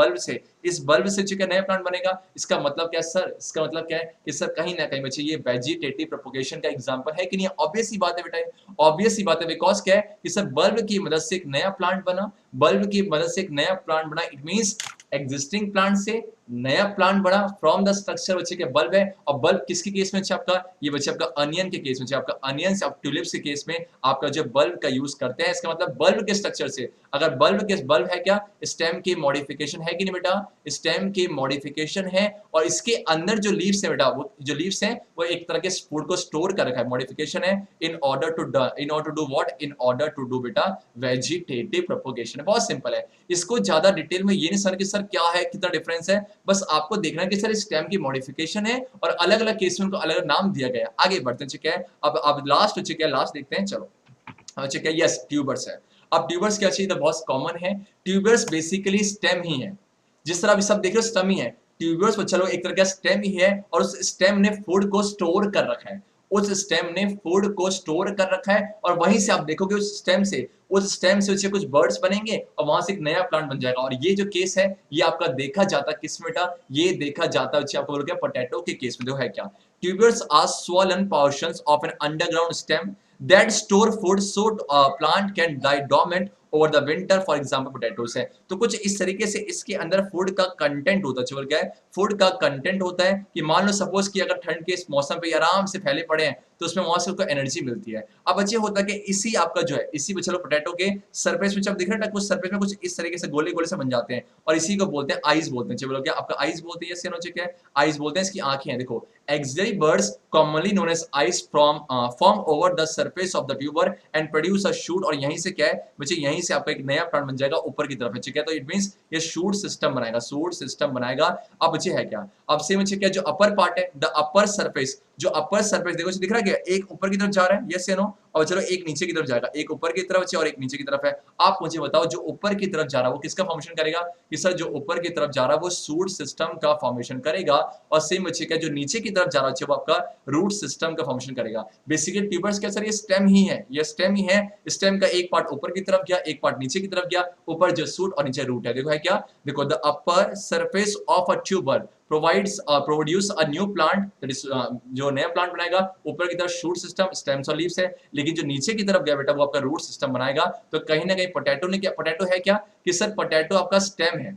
बल्ब से जो नया प्लांट बनेगा, इसका मतलब क्या सर? इसका मतलब क्या है कि सर कहीं ना कहीं बच्चे ये वेजिटेटिव प्रोपगेशन का एग्जांपल है कि नहीं? ऑब्वियस सी बात है बेटा, ऑब्वियस सी बात है, बिकॉज क्या है कि सर बल्ब की मदद से एक नया प्लांट बना, बल्ब की मदद से एक नया प्लांट बना, इट मींस एग्जिस्टिंग प्लांट से नया प्लांट बना फ्रॉम द स्ट्रक्चर बच्चे के बल्ब है। और बल्ब किसके केस में आपका? ये बच्चे आपका अनियन के केस में, आपका अनियन से ट्यूलिप्स के केस में आपका जो बल्ब का यूज करते हैं। इसका मतलब बल्ब के स्ट्रक्चर से, अगर बल्ब है क्या? स्टेम की मॉडिफिकेशन है कि नहीं बेटा? स्टेम की मॉडिफिकेशन है, और इसके अंदर जो लीव्स है बेटा, वो जो लीव्स हैं वो एक तरह के फूड को स्टोर कर रखा है, मॉडिफिकेशन है in order to do what? In order to do बेटा वेजिटेटिव प्रोपगेशन है। बहुत सिंपल है, इसको ज्यादा डिटेल में ये नहीं सर कि सर क्या है, कितना डिफरेंस है, बस आपको देखना है कि सर स्टेम की मॉडिफिकेशन है और अलग अलग केस में उनको अलग अलग नाम दिया गया। आगे बढ़ते हैं, ठीक है। अब लास्ट ठीक है, लास्ट देखते हैं, चलो ठीक है। यस, ट्यूबर्स है। अब ट्यूबर्स क्या चाहिए? बहुत कॉमन है, ट्यूबर्स बेसिकली स्टेम ही है, जिस तरह अभी सब देख रहे हो स्टेम ही है। ट्यूबर्स चलो एक तरह का स्टेम ही है, और उस स्टेम ने फूड को स्टोर कर रखा है, उस स्टेम ने फूड को स्टोर कर रखा है, और वहीं से आप देखोगे उस स्टेम से कुछ बर्ड्स बनेंगे और वहां से एक नया प्लांट बन जाएगा। और ये जो केस है ये आपका देखा जाता किस में बेटा? ये देखा जाता है आपको बोलोगे पोटैटो के केस में। जो है क्या, tubers are swollen portions of an underground stem that store food so plant can die dormant over the winter, for example potatoes है। तो कुछ इस तरीके से इसके अंदर फूड का कंटेंट होता है। चलो क्या है, फूड का कंटेंट होता है कि मान लो सपोज कि अगर ठंड के इस मौसम पे आराम से फैले पड़े हैं तो उसमें वहां से उसको एनर्जी मिलती है। अब बच्चे होता है कि इसी आपका जो है, इसी में चलो पोटैटो के सरफेस में जब दिख रहा है कुछ सरफेस में कुछ इस तरीके से गोले गोले से बन जाते हैं और इसी को बोलते हैं आइज बोलते हैं। चलो क्या आपका आइज बोलते हैं, ये क्या है, आइज बोलते हैं, इसकी आंखें हैं। देखो axillary buds commonly known as eyes from form over the surface of the tuber and produce a shoot. और यहीं से क्या है बच्चे, यहीं से आपका एक नया प्लांट बन जाएगा ऊपर की तरफ है, ठीक है। तो इट मींस ये शूट सिस्टम बनाएगा, शूट सिस्टम बनाएगा। अब बच्चे है क्या, अब से बच्चे क्या, जो अपर पार्ट है, द अपर सरफेस, जो अपर सरफेस देखो दिख रहा है क्या, एक ऊपर की तरफ जा रहा है, यस या नो, और चलो एक नीचे की तरफ जाएगा, एक ऊपर की तरफ और एक नीचे की तरफ है। आप मुझे बताओ जो ऊपर की तरफ जा रहा है वो किसका फॉर्मेशन करेगा, कि सर जो ऊपर की तरफ जा रहा है वो शूट सिस्टम का फॉर्मेशन करेगा, और सेम बच्चे क्या जो नीचे की तरफ जा रहा है वो आपका रूट सिस्टम का फॉर्मेशन करेगा। बेसिकली ट्यूबर्स क्या सर, ये स्टेम ही है, ये स्टेम ही है। स्टेम का एक पार्ट ऊपर की तरफ गया, एक पार्ट नीचे की तरफ गया, ऊपर जो शूट और नीचे रूट है। देखो है क्या, देखो the upper surface of a tuber produce a new plant, that is जो नया प्लांट बनाएगा, ऊपर की तरफ शूट सिस्टम, स्टेम्स और लीव्स है, लेकिन जो नीचे की तरफ गया बेटा वो आपका रूट सिस्टम बनाएगा। तो कहीं ना कहीं पोटैटो ने क्या, पोटैटो है क्या कि सर पोटैटो आपका स्टेम है,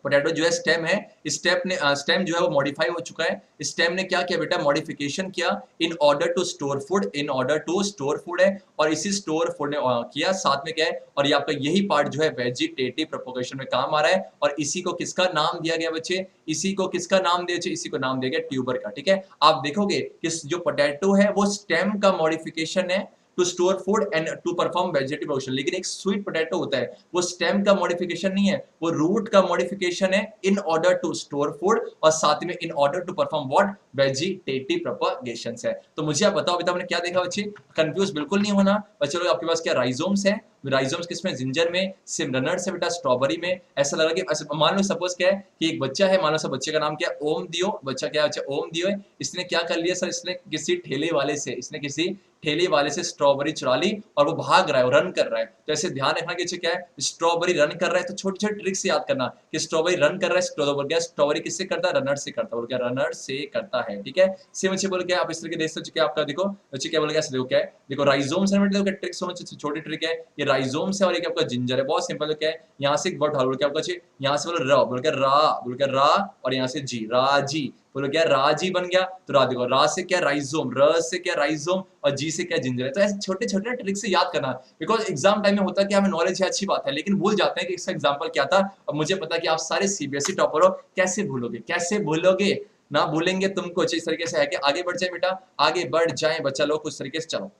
पोटैटो जो है स्टेम है, स्टेम जो है वो मॉडिफाई हो चुका है। स्टेम ने क्या किया बेटा, मॉडिफिकेशन किया in order to store food, in order to store food है, और इसी स्टोर फूड ने किया साथ में क्या है, और ये आपका यही पार्ट जो है वेजिटेटिव प्रोपगेशन में काम आ रहा है। और इसी को किसका नाम दिया गया बच्चे, इसी को किसका नाम दिया, इसी को नाम दिया गया ट्यूबर का, ठीक है। आप देखोगे कि जो पोटैटो है वो स्टेम का मॉडिफिकेशन है to store food and to perform vegetative production, लेकिन एक स्वीट पोटैटो होता है वो स्टेम का मॉडिफिकेशन नहीं है, वो रूट का मॉडिफिकेशन है in order to store food और साथ में in order to perform what, vegetative propagation है। तो मुझे आप बताओ अभी तक आपने क्या देखा बच्चे, कंफ्यूज बिल्कुल नहीं होना बच्चे लोग। आपके पास क्या राइजोम्स है, राइजोम्स किसमें, जिंजर में, सिमरनट्स है बेटा स्ट्रॉबेरी में। ऐसा लगा कि मान लो सपोज क्या है कि एक बच्चा है, मान लो सब बच्चे का नाम क्या है, ओम दियो, बच्चा क्या है, बच्चा ओम दियो है। इसने क्या कर लिया सर, इसने किसी ठेले वाले से, इसने किसी ठेले वाले से स्ट्रॉबेरी चुरा ली और वो भाग रहा है, वो रन कर रहा है। तो ऐसे ध्यान रखना कि क्या है, स्ट्रॉबेरी रन कर रहा है, तो छोटे छोटे ट्रिक्स याद करना कि स्ट्रॉबेरी रन कर रहा है, स्ट्रॉबेरी किससे करता है, रनर से करता है, रनर से करता है, ठीक है। सेम अच्छे बोल क्या आप इस तरीके देख सकते हो, आपका देखो बच्चे क्या बोल गया, देखो क्या है, देखो राइजोम्स है, देखो ट्रिक्स होना, छोटी ट्रिक है, ये राइजोम्स है और एक आपका जिंजर है, बहुत सिंपल। क्या है, यहाँ से एक वर्ड बोल क्या आपका, यहाँ से बोलो र, बोल क्या रा, बोल क्या रा, और यहाँ से जी, राजी, बोलो क्या राजी बन गया। तो रा देखो, रा से क्या राइजोम, र से क्या राइजोम, और जी से क्या जिंजर है। तो ऐसे छोटे छोटे ट्रिक से याद करना, बिकॉज एग्जाम टाइम में होता है कि हमें नॉलेज है, अच्छी बात है, लेकिन भूल जाते हैं कि इसका एग्जाम्पल क्या था। और मुझे पता है कि आप सारे सीबीएसई टॉपर हो, कैसे भूलोगे, कैसे भूलोगे, ना भूलेंगे तुमको। इस तरीके से है कि आगे बढ़ जाए बेटा, आगे बढ़ जाए बच्चा लोग कुछ तरीके से, चलो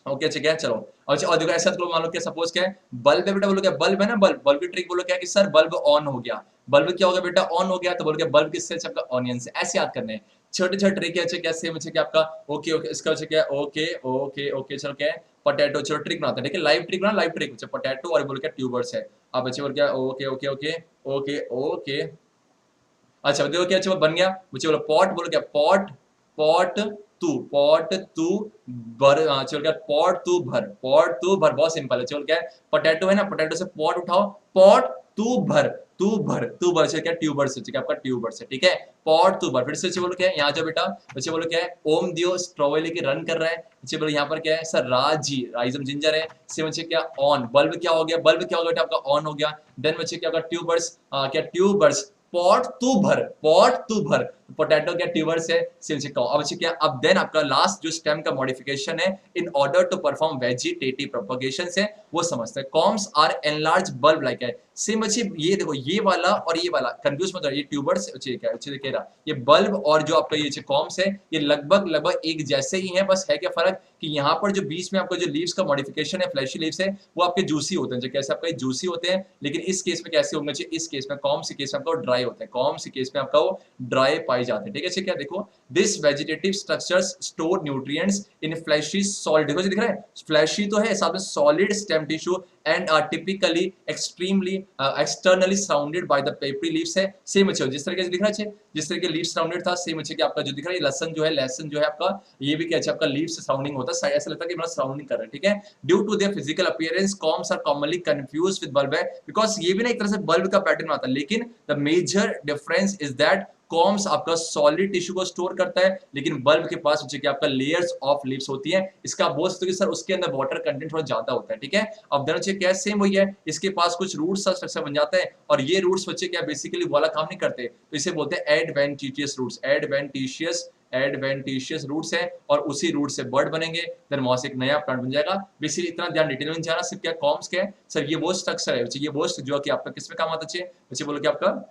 ओके ठीक है चलो। अच्छा और देखो ऐसा तो मान लो क्या, सपोज क्या है, बल्ब है बेटा, बोलो क्या बल्ब है ना, बल्ब, बल्ब की ट्रिक बोलो क्या कि सर बल्ब ऑन हो गया, बल्ब क्या हो गया बेटा, ऑन हो गया। तो बोलो क्या बल्ब किससे, आपका ऑनियन से। ऐसे याद करने हैं छोटे छोटे ट्रिक है, क्या सेम है क्या आपका, ओके ओके इसका अच्छा क्या है, ओके ओके ओके चलो क्या है, पोटैटो, चलो ट्रिक बनाते हैं, ठीक है, लाइव ट्रिक बना, लाइव ट्रिक बच्चे, पोटैटो और बोलो क्या ट्यूबर्स है। अब बच्चे बोल क्या, okay okay okay okay okay, अच्छा देखो क्या, अच्छा बन गया, मुझे बोलो पॉट, बोलो क्या पॉट, पॉट पॉट तू भर, चलो क्या पॉट तू भर, पॉट तू भर, बहुत सिंपल है। चलो क्या है, पोटैटो है ना, पोटैटो से पॉट उठाओ, पॉट तू भर, तू भर, तू भर से क्या ट्यूबर से, क्या आपका ट्यूबर से, ठीक है, पॉट तू भर। फिर से बोलो क्या है, यहाँ जाओ बेटा, बच्चे बोलो क्या है, ओम दियो स्ट्रॉबेरी लेके रन कर रहा है, बच्चे बोलो यहाँ पर क्या है सर, राजी, राइजम जिंजर है, से बच्चे क्या ऑन, बल्ब क्या हो गया, बल्ब क्या हो गया बेटा आपका ऑन हो गया। देन बच्चे क्या होगा, ट्यूबर्स, क्या ट्यूबर्स, पॉट तू भर, पॉट तू भर, पोटैटो क्या ट्यूबर्स है, अब क्या, अब देन आपका लास्ट जो स्टेम का मॉडिफिकेशन है in order to perform vegetative propagation है वो समझते हैं। Corms are enlarge bulb like है, सेम बच्चे ये देखो ये वाला और ये वाला कंफ्यूज मत रहिए, ये ट्यूबर्स कह रहा, ये बल्ब और जो आपका ये कॉम्स है ये लगभग लगभग एक जैसे ही है, बस है क्या फर्क कि यहाँ पर जो बीच में आपका जो लीव्स का मॉडिफिकेशन है, फ्लैशी लीव्स है, वो आपके जूसी होते हैं, जो कैसे आपका जूसी होते हैं, लेकिन इस केस में कैसे होंगे, इस केस में कॉम्स के केस में आपका ड्राई होते हैं, कॉम्स के केस में आपका वो ड्राई पाए जाते हैं, ठीक है। क्या देखो, this vegetative structures store nutrients in fleshy solid, देखो दिख रहा है फ्लैशी तो है, साथ में solid stem tissue and are typically extremely externally surrounded by the papery leaves है। सेम अच्छे जिस तरीके से दिख रहा है, जिस तरीके लीव सराउंडेड था, सेम अच्छे कि आपका जो दिख रहा है लहसन जो है, लहसन जो है आपका ये भी क्या है आपका लीव से सराउंडिंग होता है, ऐसा लगता है कि मतलब सराउंडिंग कर रहे हैं, ठीक है। Due to their physical appearance corms are commonly confused with bulb है, बिकॉज ये भी ना एक तरह से बल्ब का पैटर्न आता है, लेकिन the major difference is that corms आपका सॉलिड टिश्यू को स्टोर करता है, लेकिन बल्ब के पास बच्चे क्या आपका लेयर्स ऑफ लीव्स होती है। इसका आप बोल सकते हो कि सर उसके अंदर वाटर कंटेंट थोड़ा ज्यादा होता है, ठीक है। अब दोनों चीज क्या सेम वही है, इसके पास कुछ रूट्स का स्ट्रक्चर बन जाता है और ये रूट्स बच्चे क्या बेसिकली वाला काम नहीं करते, तो इसे बोलते हैं एडवेंटिशियस रूट्स। एडवेंटिशियस रूट्स है और उसी रूट से बर्ड बनेंगे, देन वहां से एक नया प्लांट बन जाएगा। बेसिकली इतना ध्यान डिटेल में जाना, सिर्फ क्या कॉम्स क्या है सर, ये वो स्ट्रक्चर है बच्चे, ये वो जो कि आपका किसमें काम आता है बच्चे, बोलो कि आपका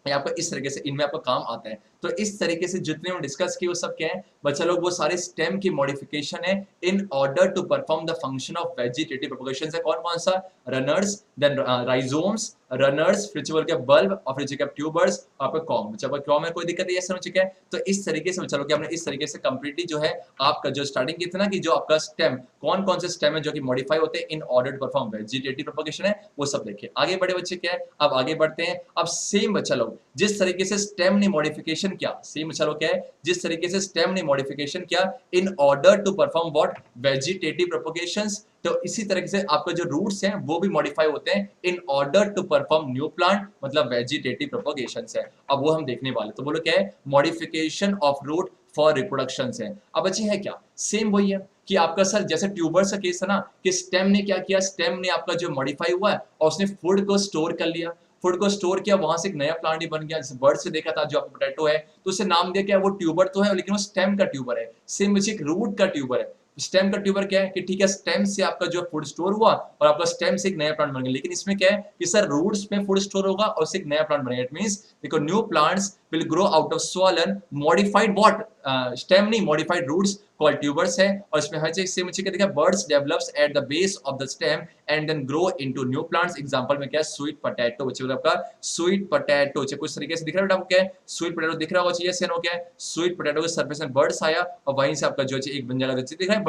ये आपका इस तरीके से इनमें आपका काम आता है। तो इस तरीके से जितने हम डिस्कस किए वो सब क्या है बच्चा लोग, वो सारे स्टेम की मॉडिफिकेशन है in order to perform the function of vegetative propagation है। कौन कौन सा, रनर्स, देन राइजोम्स, रनर्स, फिर बोल के बल्ब और फिर क्या ट्यूबर्स, आपका कॉम। जब कॉम में कोई दिक्कत है, समझ चुके हैं। तो इस तरीके से चलो कि हमने इस तरीके से कंप्लीटली जो है आपका जो स्टार्टिंग की थी ना कि जो आपका स्टेम कौन कौन से स्टेम है जो कि मॉडिफाई होते हैं in order to perform vegetative propagation है, वो सब देखिए। आगे बढ़े बच्चे क्या है, अब आगे बढ़ते हैं। अब सेम बच्चा लोग जिस तरीके से स्टेम ने मॉडिफिकेशन किया, सेम बच्चा लोग क्या है जिस तरीके से स्टेम ने मॉडिफिकेशन किया in order to perform what vegetative propagations, तो इसी तरह से आपका जो रूट्स हैं वो भी मॉडिफाई होते हैं in order to perform new plant, मतलब वेजिटेटिव प्रोपगेशंस है। अब वो हम देखने वाले, तो बोलो क्या है, modification of root for reproductions है। अब अच्छी है क्या, सेम वही है कि आपका सर जैसे ट्यूबर्स का केस है ना कि स्टेम ने क्या किया, स्टेम ने आपका जो मॉडिफाई हुआ है और उसने फूड को स्टोर कर लिया, फूड को स्टोर किया, वहां से एक नया प्लांट ही बन गया। जैसे बर्ड से देखा था जो आपका पोटैटो है, तो उसे नाम दिया क्या, वो ट्यूबर तो है लेकिन वो स्टेम का ट्यूबर है। सेम एक रूट का ट्यूबर है। स्टेम का ट्यूबर क्या है कि ठीक है स्टेम से आपका जो फूड स्टोर हुआ और आपका स्टेम से एक नया प्लांट बन गया, लेकिन इसमें क्या है कि सर रूट्स में फूड स्टोर होगा और उससे एक नया प्लांट बनेगा। इट मींस देखो new plants will grow out of swollen modified what stem नहीं modified roots called tubers है। और इसमें हर चीज से मुझे क्या दिखा, birds develops at the base of the stem and then grow into new plants। Example में क्या है, स्वीट पोटैटो बच्चे, मतलब आपका स्वीट पोटैटो कुछ तरीके से दिख रहा है आपको, क्या है स्वीट पोटैटो दिख रहा होगा चाहिए से क्या है, स्वीट पोटैटो के सरफेस में बर्ड्स आया और वहीं से आपका जो एक बन जाएगा, दिख रहा है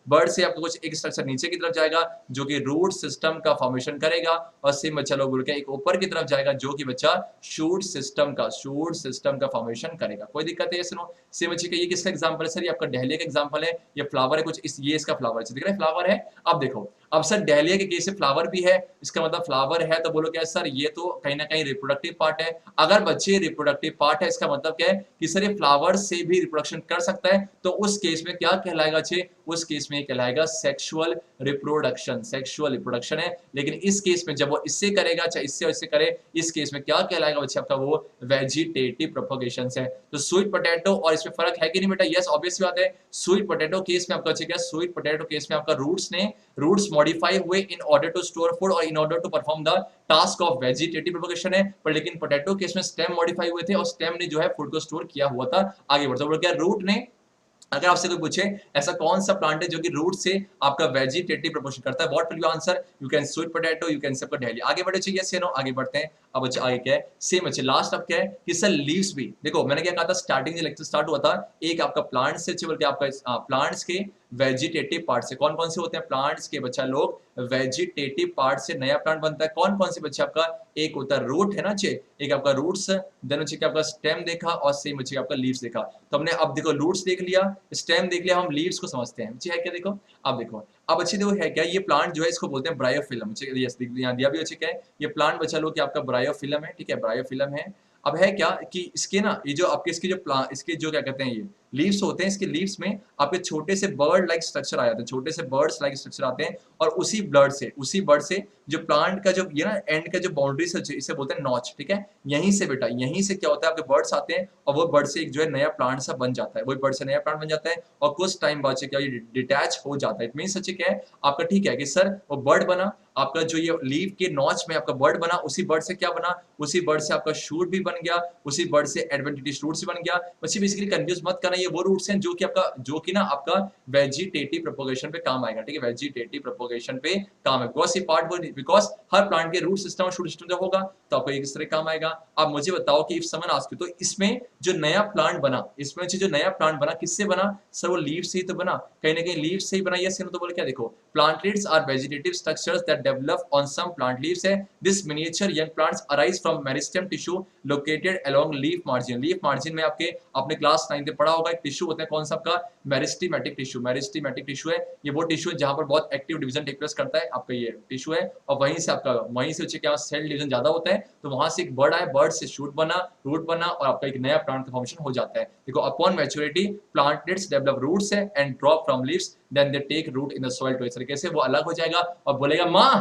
बर्ड से आपको कुछ एक स्ट्रक्चर नीचे की तरफ जाएगा जो कि रूट सिस्टम का फॉर्मेशन करेगा और सेम बच्चा लोग बोल के एक ऊपर की तरफ जाएगा जो कि बच्चा शूट सिस्टम का फॉर्मेशन करेगा। कोई दिक्कत है, सुनो सेम बच्चे का ये किसका एग्जांपल है सर, ये आपका डहलिया का एग्जांपल है, ये फ्लावर है कुछ ये इसका फ्लावर है, दिख रहा है फ्लावर है। अब देखो अब सर डहलिया के केस से फ्लावर भी है, इसका मतलब फ्लावर है तो बोलो क्या सर ये तो कहीं ना कहीं रिप्रोडक्टिव पार्ट है। अगर बच्चे रिप्रोडक्टिव पार्ट है इसका मतलब क्या है कि सर ये फ्लावर से भी रिप्रोडक्शन कर सकता है, तो उस केस में क्या कहलाएगा अच्छे, उस केस में कहलाएगा सेक्सुअल रिप्रोडक्शन है। लेकिन इस केस में जब वो इससे करेगा चाहे इससे और इससे करे, इस केस में क्या कहलाएगा बच्चे आपका, वो वेजिटेटिव प्रोपगेशन है। तो स्वीट पोटैटो और इसमें फर्क है कि नहीं बेटा, यस ऑब्वियस बात है। स्वीट पोटैटो केस में आपका क्या, स्वीट पोटैटो केस में आपका रूट्स मॉडिफाई हुए in order to store food और in order to perform the task of vegetative propagation है। पर लेकिन पोटैटो केस में स्टेम मॉडिफाई हुए थे और स्टेम ने जो है फूड को स्टोर किया हुआ था। आगे बढ़ते बोल क्या, रूट ने, अगर आपसे कोई पूछे ऐसा कौन सा प्लांट है जो कि रूट से आपका वेजिटेटिव प्रोपोर्शन करता है, what will you answer, you can sweet potato, you can से आपका डहलिया। आगे बढ़े चाहिए यस या नो, आगे बढ़ते हैं। अब अच्छा आगे क्या है, सेम अच्छे लास्ट अब क्या है कि सर लीव्स भी देखो, मैंने क्या कहा था स्टार्टिंग में लेक्चर स्टार्ट हुआ था, एक आपका प्लांट से अच्छे बोलते आपका प्लांट्स के वेजिटेटिव पार्ट से, कौन कौन से होते हैं प्लांट्स के बच्चा लोग, वेजिटेटिव पार्ट से नया प्लांट बनता है। कौन कौन से बच्चे आपका, एक होता है रूट है ना चे, एक आपका रूट्स, देन बच्चे आपका स्टेम देखा और सेम बच्चे आपका लीव्स देखा। तो हमने अब देखो रूट्स देख लिया, स्टेम देख लिया, हम लीव्स को समझते हैं बच्चे है क्या, देखो अब देखो अब अच्छी देखो है क्या, ये प्लांट जो है इसको बोलते हैं ब्रायोफिलम। यस यहाँ दिया भी अच्छे क्या है, ये प्लांट बच्चा लोग कि आपका ब्रायोफिलम है, ठीक है ब्रायोफिलम है। अब है क्या कि इसके ना ये जो आपके इसके जो इसके जो क्या कहते हैं ये लीव्स होते हैं, इसके लीव्स में आपके छोटे से बर्ड लाइक स्ट्रक्चर आ जाते हैं, छोटे से बर्ड्स लाइक स्ट्रक्चर आते हैं और उसी बर्ड से जो प्लांट का जो ये ना एंड का जो बाउंड्री से इसे बोलते हैं नॉच, ठीक है। यहीं से बेटा यहीं से क्या होता है आपके बर्ड्स आते हैं और वो बर्ड से एक जो है नया प्लांट सा बन जाता है, वही बर्ड से नया प्लांट बन जाता है और कुछ टाइम बाद से क्या ये डिटैच हो जाता है। इट मींस सच्ची क्या है आपका, ठीक है कि सर वो बर्ड बना आपका, जो ये लीव के नॉच में आपका बर्ड बना, उसी बर्ड से क्या बना, उसी बर्ड से आपका शूट भी बन गया, उसी बर्ड से एडवेंटिशियस रूट्स भी बन गया। बच्चे बेसिकली कंफ्यूज मत करना, ये वो रूट्स हैं जो कि आपका जो कि ना आपका वेजिटेटिव प्रोपगेशन पे काम आएगा, ठीक है वेजिटेटिव प्रोपगेशन पे काम है। बिकॉज ये पार्ट बिकॉज हर प्लांट के रूट सिस्टम और शूट सिस्टम जब होगा तो आपको एक इस तरह काम आएगा। अब मुझे बताओ कि इफ समन आस्क यू, तो इसमें जो नया प्लांट बना, इसमें जो नया प्लांट बना किससे बना सर, वो लीव से ही तो बना, कहीं ना कहीं लीव से ही बना। यस तो बोले क्या, देखो plantlets are vegetative structures that develop on some plant leaves है। This miniature young plants arise from meristem tissue located along leaf margin. Leaf margin में आपके आपने क्लास 9 में पढ़ा होगा आपका एक टिश्यू होता है, कौन सा आपका मेरिस्टेमेटिक टिश्यू। मेरिस्टेमेटिक टिश्यू है, ये वो टिश्यू है जहां पर बहुत एक्टिव डिवीजन टेक प्लेस करता है, आपका ये टिश्यू है। और वहीं से क्या सेल डिवीजन ज्यादा होता है, तो वहां से एक बर्ड आया, बर्ड से शूट बना, रूट बना, और आपका एक नया प्लांट का फॉर्मेशन हो जाता है। देखो, upon maturity plantlets develop roots है and drop from leaves, then they take root in the soil. तो इस तरीके से वो अलग हो जाएगा और बोलेगा माँ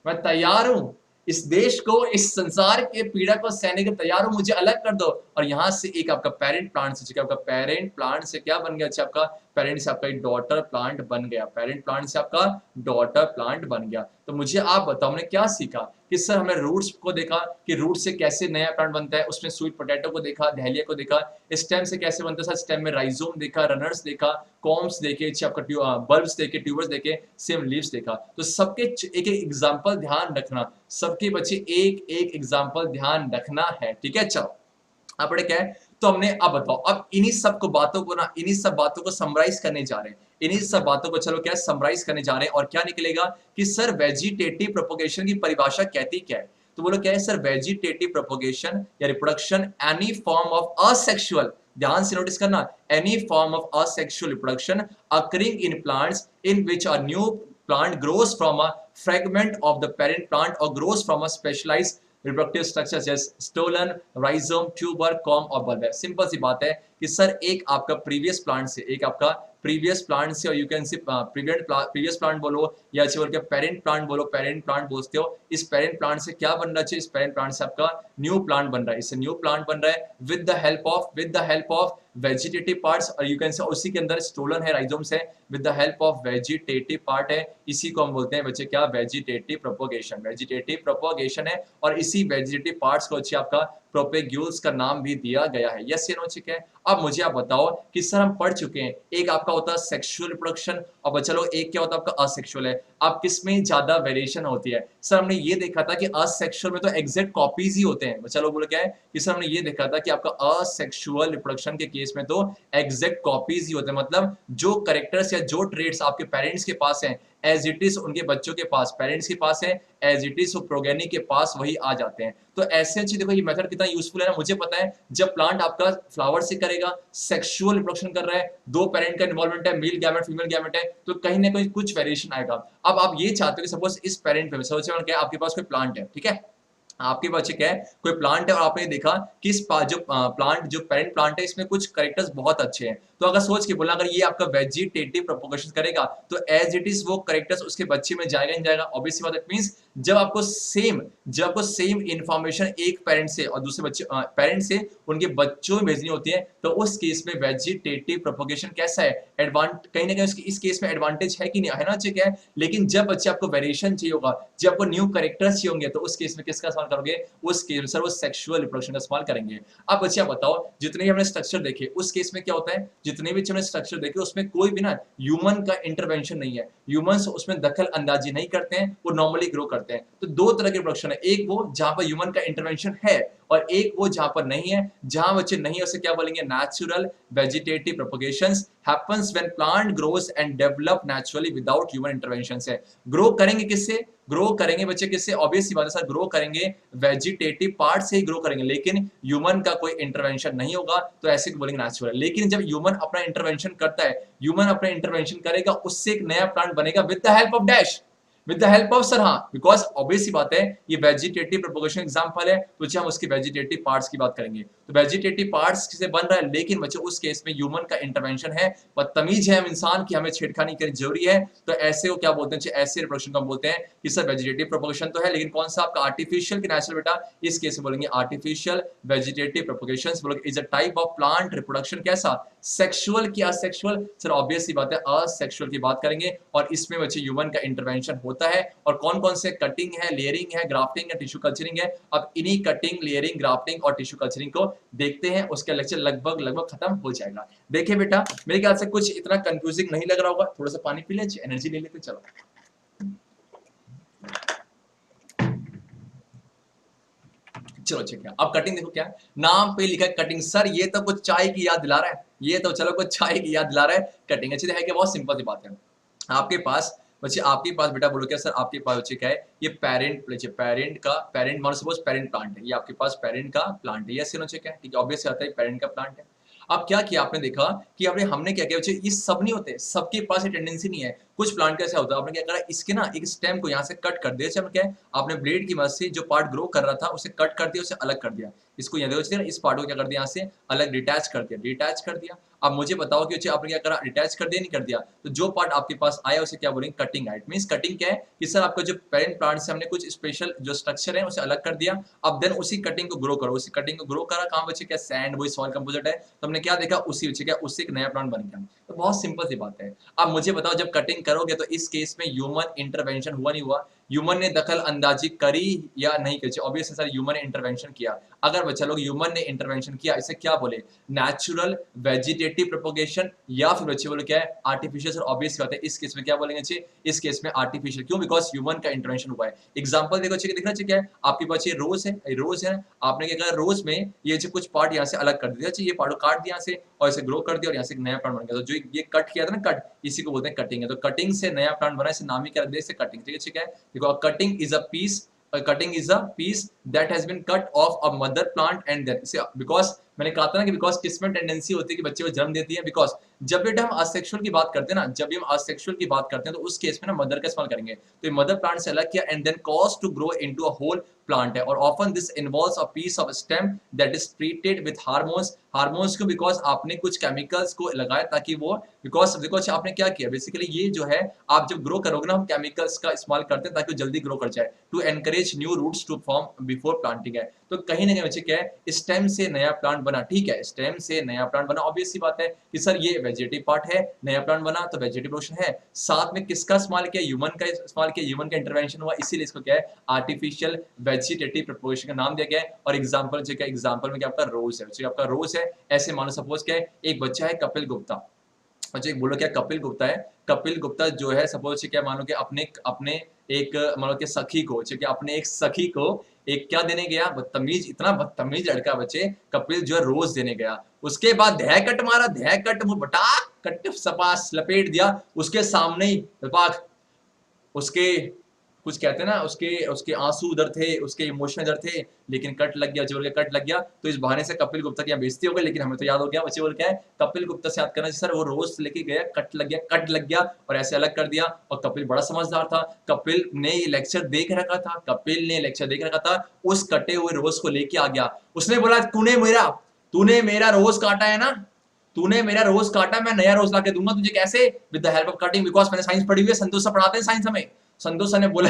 मैं तैयार हूं, इस देश को, इस संसार के पीड़ा को सहने के तैयार हूं, मुझे अलग कर दो। और यहां से एक आपका पेरेंट प्लांट से, आपका पेरेंट प्लांट से क्या बन गया, अच्छा आपका पेरेंट से आपका एक डॉटर प्लांट बन गया, पेरेंट प्लांट से आपका डॉटर प्लांट बन गया। तो मुझे आप बताओ हमने क्या सीखा कि सर हमने रूट्स को देखा कि रूट से कैसे नया प्लांट बनता है, उसमें स्वीट पोटैटो को देखा, दहलिया को देखा, स्टेम से कैसे बनता है, सर स्टेम में राइजोम देखा, रनर्स देखा, कॉम्स देखे, आपका बल्ब्स देखे, ट्यूबर्स देखे, सेम लीव्स देखा। तो सबके एक एक एग्जाम्पल ध्यान रखना, सबके बच्चे एक एक एग्जाम्पल ध्यान रखना है, ठीक है। चलो अपने क्या है, तो हमने अब बताओ, अब इन्हीं सब को बातों को ना, इन्हीं सब बातों को समराइज करने जा रहे हैं, इन्हीं सब बातों को चलो क्या समराइज करने जा रहे हैं। और क्या निकलेगा कि सर वेजिटेटिव प्रोपोगेशन की परिभाषा कहती क्या है। तो बोलो क्या है सर, वेजिटेटिव प्रोपोगेशन या reproduction any form of asexual, ध्यान से नोटिस करना, any form of asexual reproduction occurring in plants in which a new plant grows from a fragment of the parent plant or grows from a specialized reproductive structure such as stolon, rhizome, tuber, comb और bulb है। Simple सी बात है कि sir एक आपका previous plant से, एक आपका प्रीवियस प्लांट से, और you can see previous plant बोलो या अच्छे बोल के पेरेंट प्लांट बोलो, पेरेंट प्लांट बोलते हो, इस पेरेंट प्लांट से क्या बन रहा है, इस पेरेंट प्लांट से आपका न्यू प्लांट बन रहा है, इससे न्यू प्लांट बन रहा है with the help of vegetative parts, और यू कैन से उसी के अंदर स्टोलन है, राइजोम्स है, with the help of vegetative part है, इसी को हम बोलते हैं बच्चे क्या, वेजिटेटिव प्रोपोगेशन, वेजिटेटिव प्रोपोगेशन है। और इसी वेजिटेटिव पार्ट्स को अच्छे आपका प्रोपेग्यूल्स का नाम भी दिया गया है। यस या नो, ठीक है। अब मुझे आप बताओ कि सर हम पढ़ चुके हैं, एक आपका होता है सेक्सुअल रिप्रोडक्शन, और चलो एक क्या होता है आपका असेक्सुअल है। अब किसमें ज्यादा वेरिएशन होती है, सर हमने ये देखा था कि असेक्सुअल में तो एग्जैक्ट कॉपीज ही होते हैं। चलो बोलो क्या है कि सर हमने ये देखा था कि आपका असेक्सुअल रिप्रोडक्शन के केस में तो एग्जैक्ट कॉपीज ही होते हैं, मतलब जो कैरेक्टर्स या जो ट्रेड्स आपके पेरेंट्स के पास हैं एज इट इज उनके बच्चों के पास, पेरेंट्स के पास है एज इट इज प्रोगेनी के पास वही आ जाते हैं। तो ऐसे अच्छी देखो ये मेथड कितना यूजफुल है ना। मुझे पता है जब प्लांट आपका फ्लावर से करेगा, सेक्सुअल रिप्रोडक्शन कर रहा है, दो पेरेंट का इन्वॉल्वमेंट है, मेल गैमेट फीमेल गैमेट है, तो कहीं ना कहीं कुछ वेरिएशन आएगा। अब आप ये चाहते हो कि सपोज इस पेरेंट पे सोचो क्या आपके पास कोई प्लांट है, ठीक है, आपके पास क्या है कोई प्लांट है, और आपने देखा कि इस जो प्लांट जो पेरेंट प्लांट है इसमें कुछ कैरेक्टर्स बहुत अच्छे हैं, तो अगर सोच के बोलना अगर ये आपका वेजिटेटिव प्रोपोगेशन करेगा तो एज इट इज वो कैरेक्टर्स उसके बच्चे में जाएगा नहीं जाएगा, ऑब्वियसली बात। इट मींस जब आपको सेम इंफॉर्मेशन एक पेरेंट से और दूसरे बच्चे पेरेंट से उनके बच्चों में भेजनी होती है, तो उस केस में वेजिटेटिव प्रोपोगेशन कैसा है, कहीं ना कहीं इस केस में एडवांटेज है कि नहीं, है ना, ठीक है। लेकिन जब बच्चे आपको वेरिएशन चाहिए होगा, जब आपको न्यू कैरेक्टर्स चाहिए होंगे, तो उस केस में किसका इस्तेमाल करोगे, उस केस में वो सेक्सुअल रिप्रोडक्शन का इस्तेमाल करेंगे। अब बच्चे आप बताओ जितने भी हमने स्ट्रक्चर देखे उस केस में क्या होता है, जितने भी हमने स्ट्रक्चर देखे उसमें कोई भी ना ह्यूमन का इंटरवेंशन नहीं है, ह्यूमंस उसमें दखल अंदाजी नहीं करते हैं, वो नॉर्मली ग्रो करते हैं। तो दो तरह के रिप्रोडक्शन है, एक वो जहां पर ह्यूमन का इंटरवेंशन है और एक वो जहां पर नहीं है। जहां बच्चे नहीं है उसे क्या बोलेंगे, natural vegetative propagations happens when plant grows and develop naturally without human intervention से। ग्रो करेंगे किससे, ग्रो करेंगे बच्चे किससे, ऑब्वियस सी बात है सर, ग्रो करेंगे वेजिटेटिव पार्ट से ही ग्रो करेंगे, लेकिन ह्यूमन का कोई इंटरवेंशन नहीं होगा, तो ऐसे बोलेंगे नेचुरल। लेकिन जब ह्यूमन अपना इंटरवेंशन करता है, ह्यूमन अपना इंटरवेंशन करेगा, उससे एक नया प्लांट बनेगा with the help of dash, with the help of sir, हाँ, बिकॉज ऑब्वियस सी बात है ये वेजिटेटिव प्रोपोगेशन एग्जांपल है, तो हम उसके वेजिटेटिव पार्ट्स की बात करेंगे। तो वेजिटेटिव पार्ट्स से बन रहा है, लेकिन बच्चों उस केस में ह्यूमन का इंटरवेंशन है, बदतमीज है हम इंसान की, हमें छेड़खानी करनी जरूरी है। तो ऐसे को क्या बोलते हैं, ऐसे रिप्रोडक्शन को हम बोलते हैं कि सर वेजिटेटिव प्रोपोगेशन तो है, लेकिन कौन सा आपका आर्टिफिशियल की नेचुरल बेटा, इस केस में बोलेंगे आर्टिफिशियल वेजिटेटिव प्रोपोगेशंस, बोलेंगे is a type of plant reproduction, कैसा, सेक्सुअल की असेक्सुअल, सर ऑब्वियस सी बात है असेक्सुअल की बात करेंगे, और इसमें बच्चे ह्यूमन का इंटरवेंशन होता है। और कौन कौन से, कटिंग है, लेयरिंग है, ग्राफ्टिंग है, टिश्यू कल्चरिंग है। अब इन्हीं कटिंग, लेयरिंग, ग्राफ्टिंग और टिश्यू कल्चरिंग को देखते हैं, उसका लेक्चर लगभग खत्म हो जाएगा। देखिए बेटा मेरे ख्याल से कुछ इतना कंफ्यूजिंग नहीं लग रहा होगा, थोड़ा सा पानी पी ले, एनर्जी ले लेते, चलो। चलो ठीक है, अब कटिंग देखो क्या नाम पे लिखा है कटिंग, सर ये तो कुछ चाय की याद दिला रहा है, ये तो चलो कुछ चाय की याद दिला रहा है। कटिंग अच्छी है कि बहुत सिंपल सी बात है। आपके पास बच्चे, आपके पास बेटा बोलो क्या सर, आपके पास बच्चे क्या है, ये पेरेंट मान सपोज पेरेंट प्लांट है, ये आपके पास पेरेंट का प्लांट है, यस नो, क्या है, ठीक है, ऑब्वियस आता है पेरेंट का प्लांट है। अब क्या किया आपने देखा कि हमने क्या किया बच्चे, ये सब नहीं होते, सबके पास ये टेंडेंसी नहीं है। कुछ प्लांट का ऐसा होता है, आपने क्या करा, इसके ना एक स्टेम को यहाँ से कट कर दिया। क्या है, आपने ब्लेड की मदद से जो पार्ट ग्रो कर रहा था उसे कट कर दिया, उसे अलग कर दिया। इसको यहाँ देखो, इस पार्ट को क्या कर दिया, यहाँ से अलग डिटैच कर दिया, डिटैच कर दिया। अब मुझे बताओ कि आपने क्या करा, डिटैच कर दिया नहीं कर दिया, तो जो पार्ट आपके पास आया उसे क्या बोलेंगे, कटिंग। राइट, मींस कटिंग क्या है कि सर आपका जो पेरेंट प्लांट से हमने कुछ स्पेशल जो स्ट्रक्चर है उसे अलग कर दिया, अब देन उसी कटिंग को ग्रो करो, उसी कटिंग को ग्रो करा, कहाँ बचे, क्या सैंड, वही सॉइल कंपोजिट है, तो हमने क्या देखा, उसी बचे क्या, उससे एक नया प्लांट बन गया। तो बहुत सिंपल सी बात है। अब मुझे बताओ, जब कटिंग करोगे तो इस केस में ह्यूमन इंटरवेंशन हुआ नहीं हुआ, ह्यूमन ने दखल अंदाजी करी या नहीं करी, ऑब्वियसली सर ह्यूमन ने इंटरवेंशन किया। अगर बच्चा लोग ह्यूमन ने इंटरवेंशन किया, इसे क्या बोले, नेचुरल वेजिटेटिव प्रोपोगेशन, या फिर बच्चे बोले क्या है, आर्टिफिशियल। सर ऑब्वियस बात है, इस केस में क्या बोलेंगे अच्छे, इस केस में आर्टिफिशियल। क्यों, बिकॉज ह्यूमन का इंटरवेंशन हुआ है। एग्जांपल देखो अच्छे, दिख रहा है क्या है, आपके पास ये रोज है, रोज है, आपने क्या करा, रोज में ये जो कुछ पार्ट यहाँ से अलग कर दिया, ये पार्ट काट दिया यहाँ से और इसे ग्रो कर दिया और यहाँ से एक नया प्लांट बन गया। तो जो ये कट किया था ना, कट, इसी को बोलते हैं कटिंग है। तो कटिंग से नया प्लांट बना, इसे नाम ही क्या रख दिया, इसे कटिंग। ठीक है, देखो cutting is a piece, cutting is a piece that has been cut off a mother plant and then because मैंने कहा था ना कि बिकॉज किसमें टेंडेंसी होती है कि बच्चे को जन्म देती है। बिकॉज जब बेटा हम असेक्सुअल की बात करते हैं ना, जब भी हम असेक्सुअल की बात करते हैं तो उस केस में ना मदर का इस्तेमाल करेंगे। तो ये मदर प्लांट से अलग किया and then cause to grow into a whole plant है, और often this involves a piece of stem that is treated with hormones. Hormones को बिकॉज आपने कुछ केमिकल्स को लगाया ताकि वो, बिकॉज देखो अच्छा आपने क्या किया, बेसिकली ये जो है आप जब ग्रो करोगे ना, हम केमिकल्स का इस्तेमाल करते हैं ताकि वो जल्दी ग्रो कर जाए, to encourage new roots to form before planting है। तो कहीं ना कहीं बच्चे क्या है, स्टेम से नया प्लांट बना। ठीक है, स्टेम से नया प्लांट बना, ऑब्वियस सी बात है कि सर ये वेजिटेटिव पार्ट है, नया प्लांट बना तो वेजिटेटिव पोर्शन है। साथ में किसका इस्तेमाल किया, ह्यूमन का इस्तेमाल किया, ह्यूमन का इंटरवेंशन हुआ, इसीलिए इसको क्या है, आर्टिफिशियल वेजिटेटिव प्रोपोगेशन का नाम दिया गया है। और एग्जांपल जो क्या, एग्जांपल में क्या आपका रोज है, आपका रोज है। ऐसे मानो सपोज क्या है, एक बच्चा है कपिल गुप्ता, अच्छा एक बोलो क्या, कपिल गुप्ता है, कपिल गुप्ता जो है सपोज क्या, मानो कि अपने अपने एक मानो कि सखी को, क्या अपने एक सखी को एक क्या देने गया, बदतमीज, इतना बदतमीज लड़का बच्चे, कपिल जो है रोज देने गया। उसके बाद धैकट मारा, धैकट वो बटा कट सपास लपेट दिया उसके सामने ही, उसके कुछ कहते हैं ना, उसके उसके आंसू उधर थे, उसके इमोशन इधर थे, लेकिन कट लग गया, जो कट लग गया। तो इस बहाने से कपिल गुप्ता की बेइज्जती हो गई, लेकिन हमें तो याद हो गया। बच्चे बोल क्या है, कपिल गुप्ता से याद करना, सर वो रोज लेके गया, कट लग गया, कट लग गया और ऐसे अलग कर दिया। और कपिल बड़ा समझदार था, कपिल ने ये लेक्चर देख रखा था, कपिल ने लेक्चर देख रखा था, उस कटे हुए रोज को लेके आ गया। उसने बोला तूने मेरा रोज काटा है ना, तूने मेरा रोज काटा, मैं नया रोज लाके दूंगा तुझे। कैसे, with the help of cutting, because मैंने साइंस पढ़ी हुई है, संतोष सर पढ़ाते हैं साइंस हमें। संतोष सर ने बोला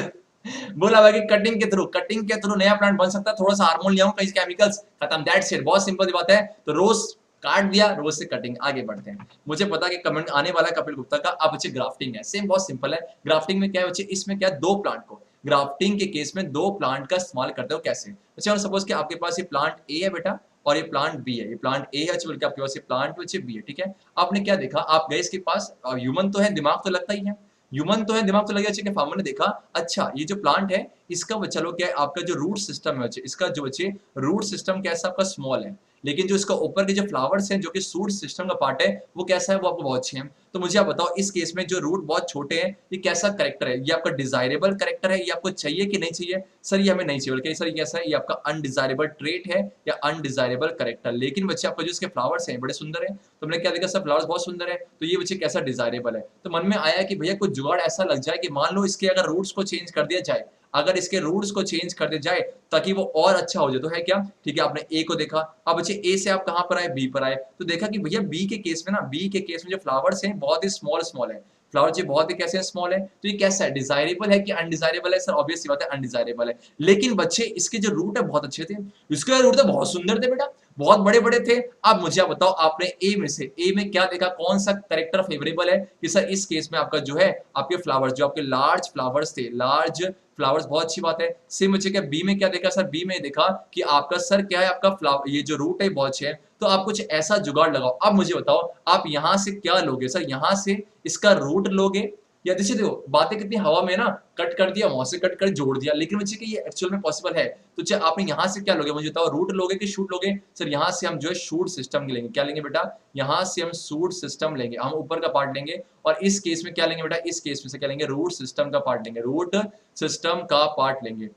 बोला भाई कि कटिंग के थ्रू नया प्लांट बन सकता है, थोड़ा सा हार्मोन ले आऊं, कहीं केमिकल्स, खत्म, दैट्स इट। बहुत सिंपल बात है। तो रोज काट दिया, रोज से कटिंग, आगे बढ़ते हैं। मुझे पता कि कमेंट आने वाला है कपिल गुप्ता का। अब बच्चे ग्राफ्टिंग है, सेम बहुत सिंपल है। ग्राफ्टिंग में क्या है बच्चे, इसमें क्या है, दो प्लांट को, ग्राफ्टिंग के केस में दो प्लांट का इस्तेमाल करते हो। कैसे बच्चे, सपोज कि आपके पास ये प्लांट ए है बेटा और ये प्लांट बी है, ये प्लांट ए है बल्कि आपके पास ये प्लांट बच्चे बी है। ठीक है, आपने क्या देखा, आप गए इसके पास, ह्यूमन तो है, दिमाग तो लगता ही है, ह्यूमन तो है, दिमाग तो लगेगा। ठीक है, फार्मर ने देखा, अच्छा ये जो प्लांट है इसका बच्चा लोग क्या है, आपका जो रूट सिस्टम है बच्चे, इसका जो बच्चे रूट सिस्टम कैसा आपका स्मॉल है, लेकिन जो इसका ऊपर के जो फ्लावर्स हैं जो कि सूट सिस्टम का पार्ट है वो कैसा है, वो आपको बहुत अच्छे हैं। तो मुझे आप बताओ इस केस में जो रूट बहुत छोटे हैं, ये कैसा करेक्टर है, ये आपका डिजायरेबल करेक्टर है, ये आपको चाहिए कि नहीं चाहिए। सर ये हमें नहीं चाहिए, बल्कि सर ये कैसा है, ये आपका अनडिजायरेबल ट्रेट है या अनडिजायरेबल करेक्टर। लेकिन बच्चे आपका जो इसके फ्लावर्स हैं बड़े सुंदर है, तो हमने क्या देखा, सर फ्लावर्स बहुत सुंदर है, तो ये बच्चे कैसा डिजायरेबल है। तो मन में आया कि भैया कुछ जुगाड़ ऐसा लग जाए कि मान लो इसके अगर रूट्स को चेंज कर दिया जाए, अगर इसके रूट्स को चेंज कर दिया जाए ताकि वो और अच्छा हो जाए। तो है क्या, ठीक है, आपने ए को देखा, अब बच्चे ए से आप कहां पर आए, बी पर आए, तो देखा कि भैया बी के केस में ना, बी के केस में जो फ्लावर्स हैं बहुत ही स्मॉल स्मॉल है, फ्लावर जो बहुत ही कैसे स्मॉल है, तो ये कैसा है, डिजायरेबल है कि अनडिजायरेबल है। सर ऑब्वियस सी बात है अनडिजायरेबल है। लेकिन बच्चे इसके जो रूट है बहुत अच्छे थे, इसके रूट तो बहुत सुंदर थे बेटा, बहुत बड़े बड़े थे। अब मुझे आप बताओ, आपने ए में से, ए में क्या देखा, कौन सा करेक्टर फेवरेबल है कि सर इस केस में आपका जो है, आपके फ्लावर्स जो आपके लार्ज फ्लावर्स थे, लार्ज फ्लावर्स, बहुत अच्छी बात है। सेम बच्चे क्या बी में क्या देखा, सर बी में देखा कि आपका सर क्या है, आपका फ्लावर ये जो रूट है बहुत अच्छे है, तो आप कुछ ऐसा जुगाड़ लगाओ। अब मुझे बताओ आप यहां से क्या लोगे, सर यहां से इसका रूट लोगे या जैसे देखो बातें कितनी हवा में ना, कट कर दिया, वहां से कट कर जोड़ दिया, लेकिन बच्चे कि ये एक्चुअल में पॉसिबल है। तो चाहे आपने यहाँ से क्या लोगे, मुझे बताओ, रूट लोगे कि शूट लोगे। सर यहाँ से हम जो है शूट सिस्टम लेंगे, क्या लेंगे बेटा, यहाँ से हम शूट सिस्टम लेंगे, हम ऊपर का पार्ट लेंगे। और इस केस में क्या लेंगे बेटा, इस केस में से क्या लेंगे, रूट सिस्टम का पार्ट लेंगे, रूट सिस्टम का पार्ट लेंगे।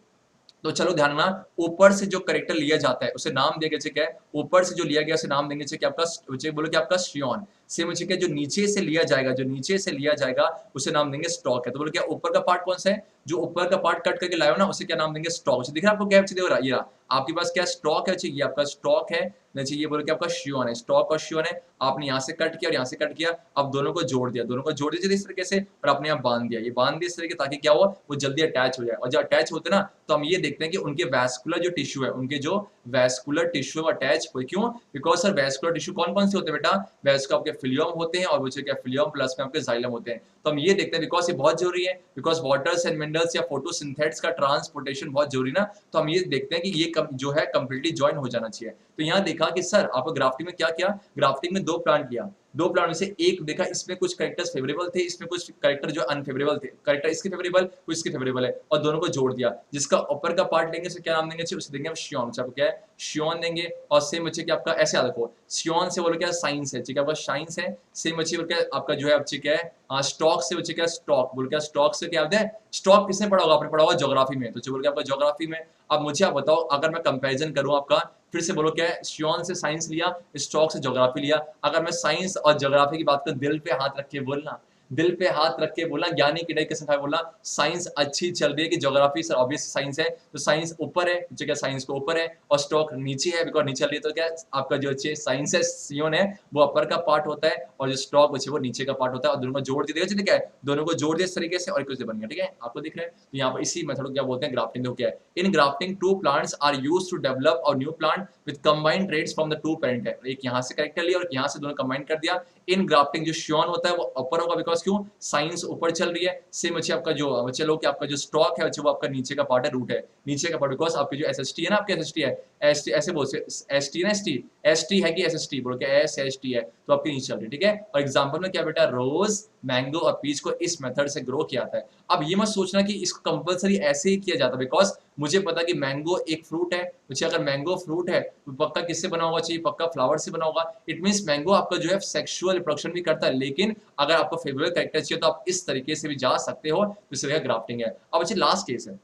तो चलो ध्यान रखना, ऊपर से जो करेक्टर लिया जाता है उसे नाम देंगे ठीक है, ऊपर से जो लिया गया उसे नाम देंगे ठीक है आपका, बोलो कि आपका श्योन। सेम ठीक है, जो नीचे से लिया जाएगा, जो नीचे से लिया जाएगा उसे नाम देंगे स्टॉक है। तो बोलो क्या ऊपर का पार्ट कौन सा है, जो ऊपर का पार्ट कट करके लाए हो ना उसे क्या नाम देंगे स्टॉक। दिख रहा है आपको क्या देखो ये रहा, आपके पास क्या स्टॉक है, ये आपका स्टॉक है, ये बोलो कि आपका श्योन है, स्टॉक और श्योन है। आपने यहाँ से कट किया और यहाँ से कट किया, अब दोनों को जोड़ दिया, दोनों को जोड़ दीजिए इस तरीके से और आपने यहाँ बांध दिया, ये बांध दिया इस तरीके ताकि क्या हो वो जल्दी अटैच हो जाए। और जब अटैच होते ना तो हम ये देखते हैं कि उनके वैस्कुलर जो टिश्यू है, उनके जो वैस्कुलर टिश्यू अटैच हुए, क्यों, बिकॉज सर वैस्कुलर टिश्यू कौन कौन से होते हैं बेटा, वैस्कुलर आपके फिलियम होते हैं और बच्चे क्या फिलियम प्लस में आपके जाइलम होते हैं। तो हम ये देखते हैं बिकॉज ये बहुत जरूरी है, बिकॉज वाटर्स एंड मिनरल्स या फोटोसिंथेट्स का ट्रांसपोर्टेशन बहुत जरूरी ना, तो हम ये देखते हैं कि ये जो है कंप्लीटली ज्वाइन हो जाना चाहिए। तो यहाँ देखा कि सर आपको ग्राफ्टिंग में क्या किया, ग्राफ्टिंग में 2 प्लांट किया, 2 प्लांट में से एक देखा इसमें कुछ कैरेक्टर्स फेवरेबल थे, इसमें कुछ कैरेक्टर जो अनफेवरेबल थे, कैरेक्टर इसके फेवरेबल कुछ इसके फेवरेबल है और दोनों को जोड़ दिया। जिसका ऊपर का पार्ट लेंगे उसे क्या नाम देंगे, उसे देंगे हम श्योन, आपको क्या है श्योन देंगे। और सेम बच्चे कि आपका ऐसे याद रखो, श्योन से बोलो क्या साइंस है, ठीक है आपका साइंस है। सेम बच्चे बोल क्या आपका जो है बच्चे क्या है स्टॉक से बच्चे क्या स्टॉक, बोल क्या स्टॉक से क्या होता है, स्टॉक किसने पढ़ा होगा, आपने पढ़ा होगा ज्योग्राफी में, तो बोल क्या आपका ज्योग्राफी में। अब मुझे आप बताओ अगर मैं कंपैरिजन करूं आपका, फिर से बोलो क्या है, श्योन से साइंस लिया, स्टॉक से ज्योग्राफी लिया। अगर मैं साइंस और ज्योग्राफी की बात करूं, दिल पे हाथ रख के बोलना, दिल पे हाथ रख के बोलना, ज्ञानी की कसम खाए बोलना, साइंस अच्छी चल रही है कि ज्योग्राफी सर ऑब्वियस साइंस है, तो साइंस ऊपर है, क्या साइंस को ऊपर है और स्टॉक नीचे है, बिकॉज नीचे चल रही है, तो क्या आपका जो अच्छे साइंस है सियोन है वो अपर का पार्ट होता है और जो स्टॉक बचे वो नीचे का पार्ट होता है, और दोनों को जोड़ दिया ठीक है, दोनों को जोड़ दिया इस तरीके से और कुछ बन गया, ठीक है आपको दिख रहा है। तो यहाँ पर इसी मेथड को क्या बोलते हैं, ग्राफ्टिंग को क्या है, in grafting 2 plants are used to develop a new plant with combined traits from the 2 parent है, एक यहाँ से करेक्ट कर लिया और यहाँ से दोनों कंबाइन कर दिया। इन ग्राफ्टिंग जो श्योन होता है वो ऊपर होगा, बिकॉज क्यों साइंस ऊपर चल रही है। सेम अच्छे आपका जो चलो कि आपका जो स्टॉक है अच्छे वो आपका नीचे का पार्ट है, रूट है नीचे का पार्ट, बिकॉज आपकी जो एसएसटी है ना, आपकी एसएसटी है एसटी, ऐसे बोलते एसटी ना एसटी है कि एसएसटी बोल के एसएसटी है, तो आपकी नीचे चल रही है, ठीक है। और एग्जांपल में क्या बेटा, रोज मैंगो और पीच को इस मेथड से ग्रो किया जाता है। अब ये मत सोचना कि इसको कंपलसरी ऐसे ही किया जाता है, बिकॉज मुझे पता कि मैंगो एक फ्रूट है, मुझे अगर मैंगो फ्रूट है तो पक्का किससे बना होगा चाहिए, पक्का फ्लावर से बना होगा। इट मींस मैंगो आपका जो है सेक्सुअल रिप्रोडक्शन भी करता है, लेकिन अगर आपको फेवरेट कैरेक्टर चाहिए तो आप इस तरीके से भी जा सकते हो, जिससे ग्राफ्टिंग है। अब अच्छे लास्ट केस है,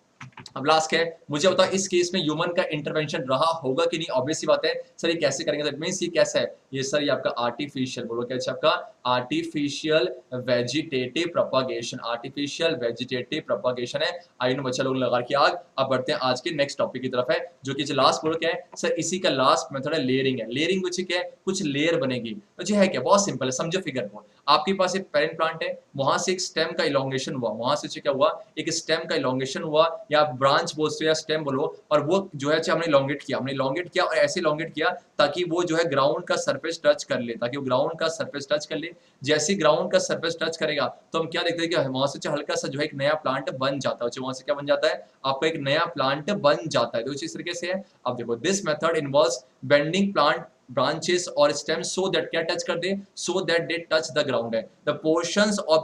अब लास्ट है, मुझे बताओ इस केस में ह्यूमन का इंटरवेंशन रहा होगा कि नहीं, ऑब्वियस सी बात है सर ये कैसे करेंगे, तो मींस ये कैसा है, ये सर ये आपका आर्टिफिशियल, बोलो क्या आपका artificial vegetative propagation, artificial vegetative propagation है। आई नो बच्चा लोग लगा के आग। अब बढ़ते हैं आज के नेक्स्ट टॉपिक की तरफ है, जो कि लास्ट बोलो क्या है सर, इसी का लास्ट मेथड है लेयरिंग है। लेयरिंग कुछ क्या है, कुछ लेयर बनेगी, तो है क्या, बहुत सिंपल है, समझो फिगर को। आपके पास एक पेरेंट प्लांट है, वहां से एक स्टेम का इलोंगेशन हुआ, वहां से क्या हुआ, एक स्टेम का इलोंगेशन हुआ, या ब्रांच बोलते हो या स्टेम बोलो, और वो जो है हमने इलोंगेट किया, हमने इलोंगेट किया और ऐसे इलोंगेट किया ताकि वो जो है ग्राउंड का सरफेस टच कर ले, ताकि वो ग्राउंड का सरफेस टच कर ले। जैसे ग्राउंड का सरफेस टच करेगा तो हम क्या देखते हैं कि वहां से हल्का सा जो है एक नया प्लांट बन जाता है, वहां से क्या बन जाता है, आपका एक नया प्लांट बन जाता है। तो इस तरीके से है। अब देखो this method involves bending plant branches or stems so that क्या टच कर दे, so that they touch the ground है। the portions of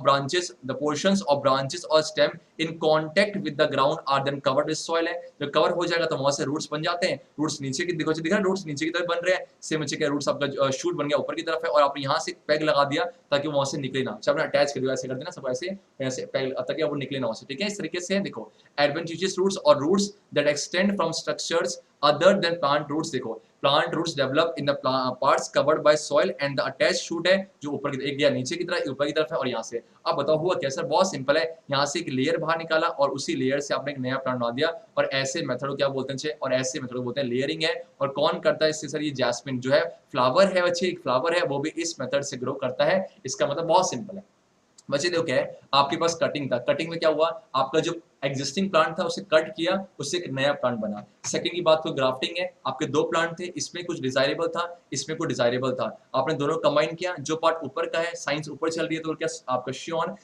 branches or stem in contact with the ground are then covered with soil है। जब cover हो जाएगा तो वहां से रूट्स बन जाते हैं, रूट्स नीचे की दिख रहा है, रूट्स नीचे की तरफ बन रहे हैं। सेम अच्छे क्या रूट्स आपका शूट बन गया ऊपर की तरफ है, और आप यहाँ से पैग लगा दिया ताकि वहां से निकले ना, आपने अटैच कर दिया, ऐसे कर देना सब ऐसे पैग ताकि वो निकले ना वहां से, ठीक है। इस तरीके से देखो adventitious roots or roots that extend from structures other than plant roots, देखो plant roots develop in the parts covered by soil and the attach shoot है जो ऊपर की एक गया नीचे की तरफ, ऊपर की तरफ है, और यहाँ से अब बताओ हुआ कैसा, बहुत सिंपल है। यहाँ से एक लेयर बाहर निकाला और उसी लेयर से आपने एक नया प्लांट बना दिया, और ऐसे मेथड को क्या बोलते हैं, और ऐसे मेथड को बोलते हैं लेयरिंग है। और कौन करता है इससे सर, ये जैस्मिन जो है फ्लावर है बच्चे, एक फ्लावर है वो भी इस मेथड से ग्रो करता है। इसका मतलब बहुत सिंपल है बच्चे। देखो क्या है, आपके पास कटिंग था, कटिंग में क्या हुआ, आपका जो एग्जिस्टिंग प्लांट था उसे कट किया, उससे एक नया प्लांट बना। सेकंड की बात तो ग्राफ्टिंग है, आपके 2 प्लांट थे, इसमें कुछ डिजायरेबल था, इसमें कुछ डिजायरेबल था, आपने दोनों कंबाइन किया। जो पार्ट ऊपर का है, साइंस ऊपर चल रही है तो क्या आपका श्योन,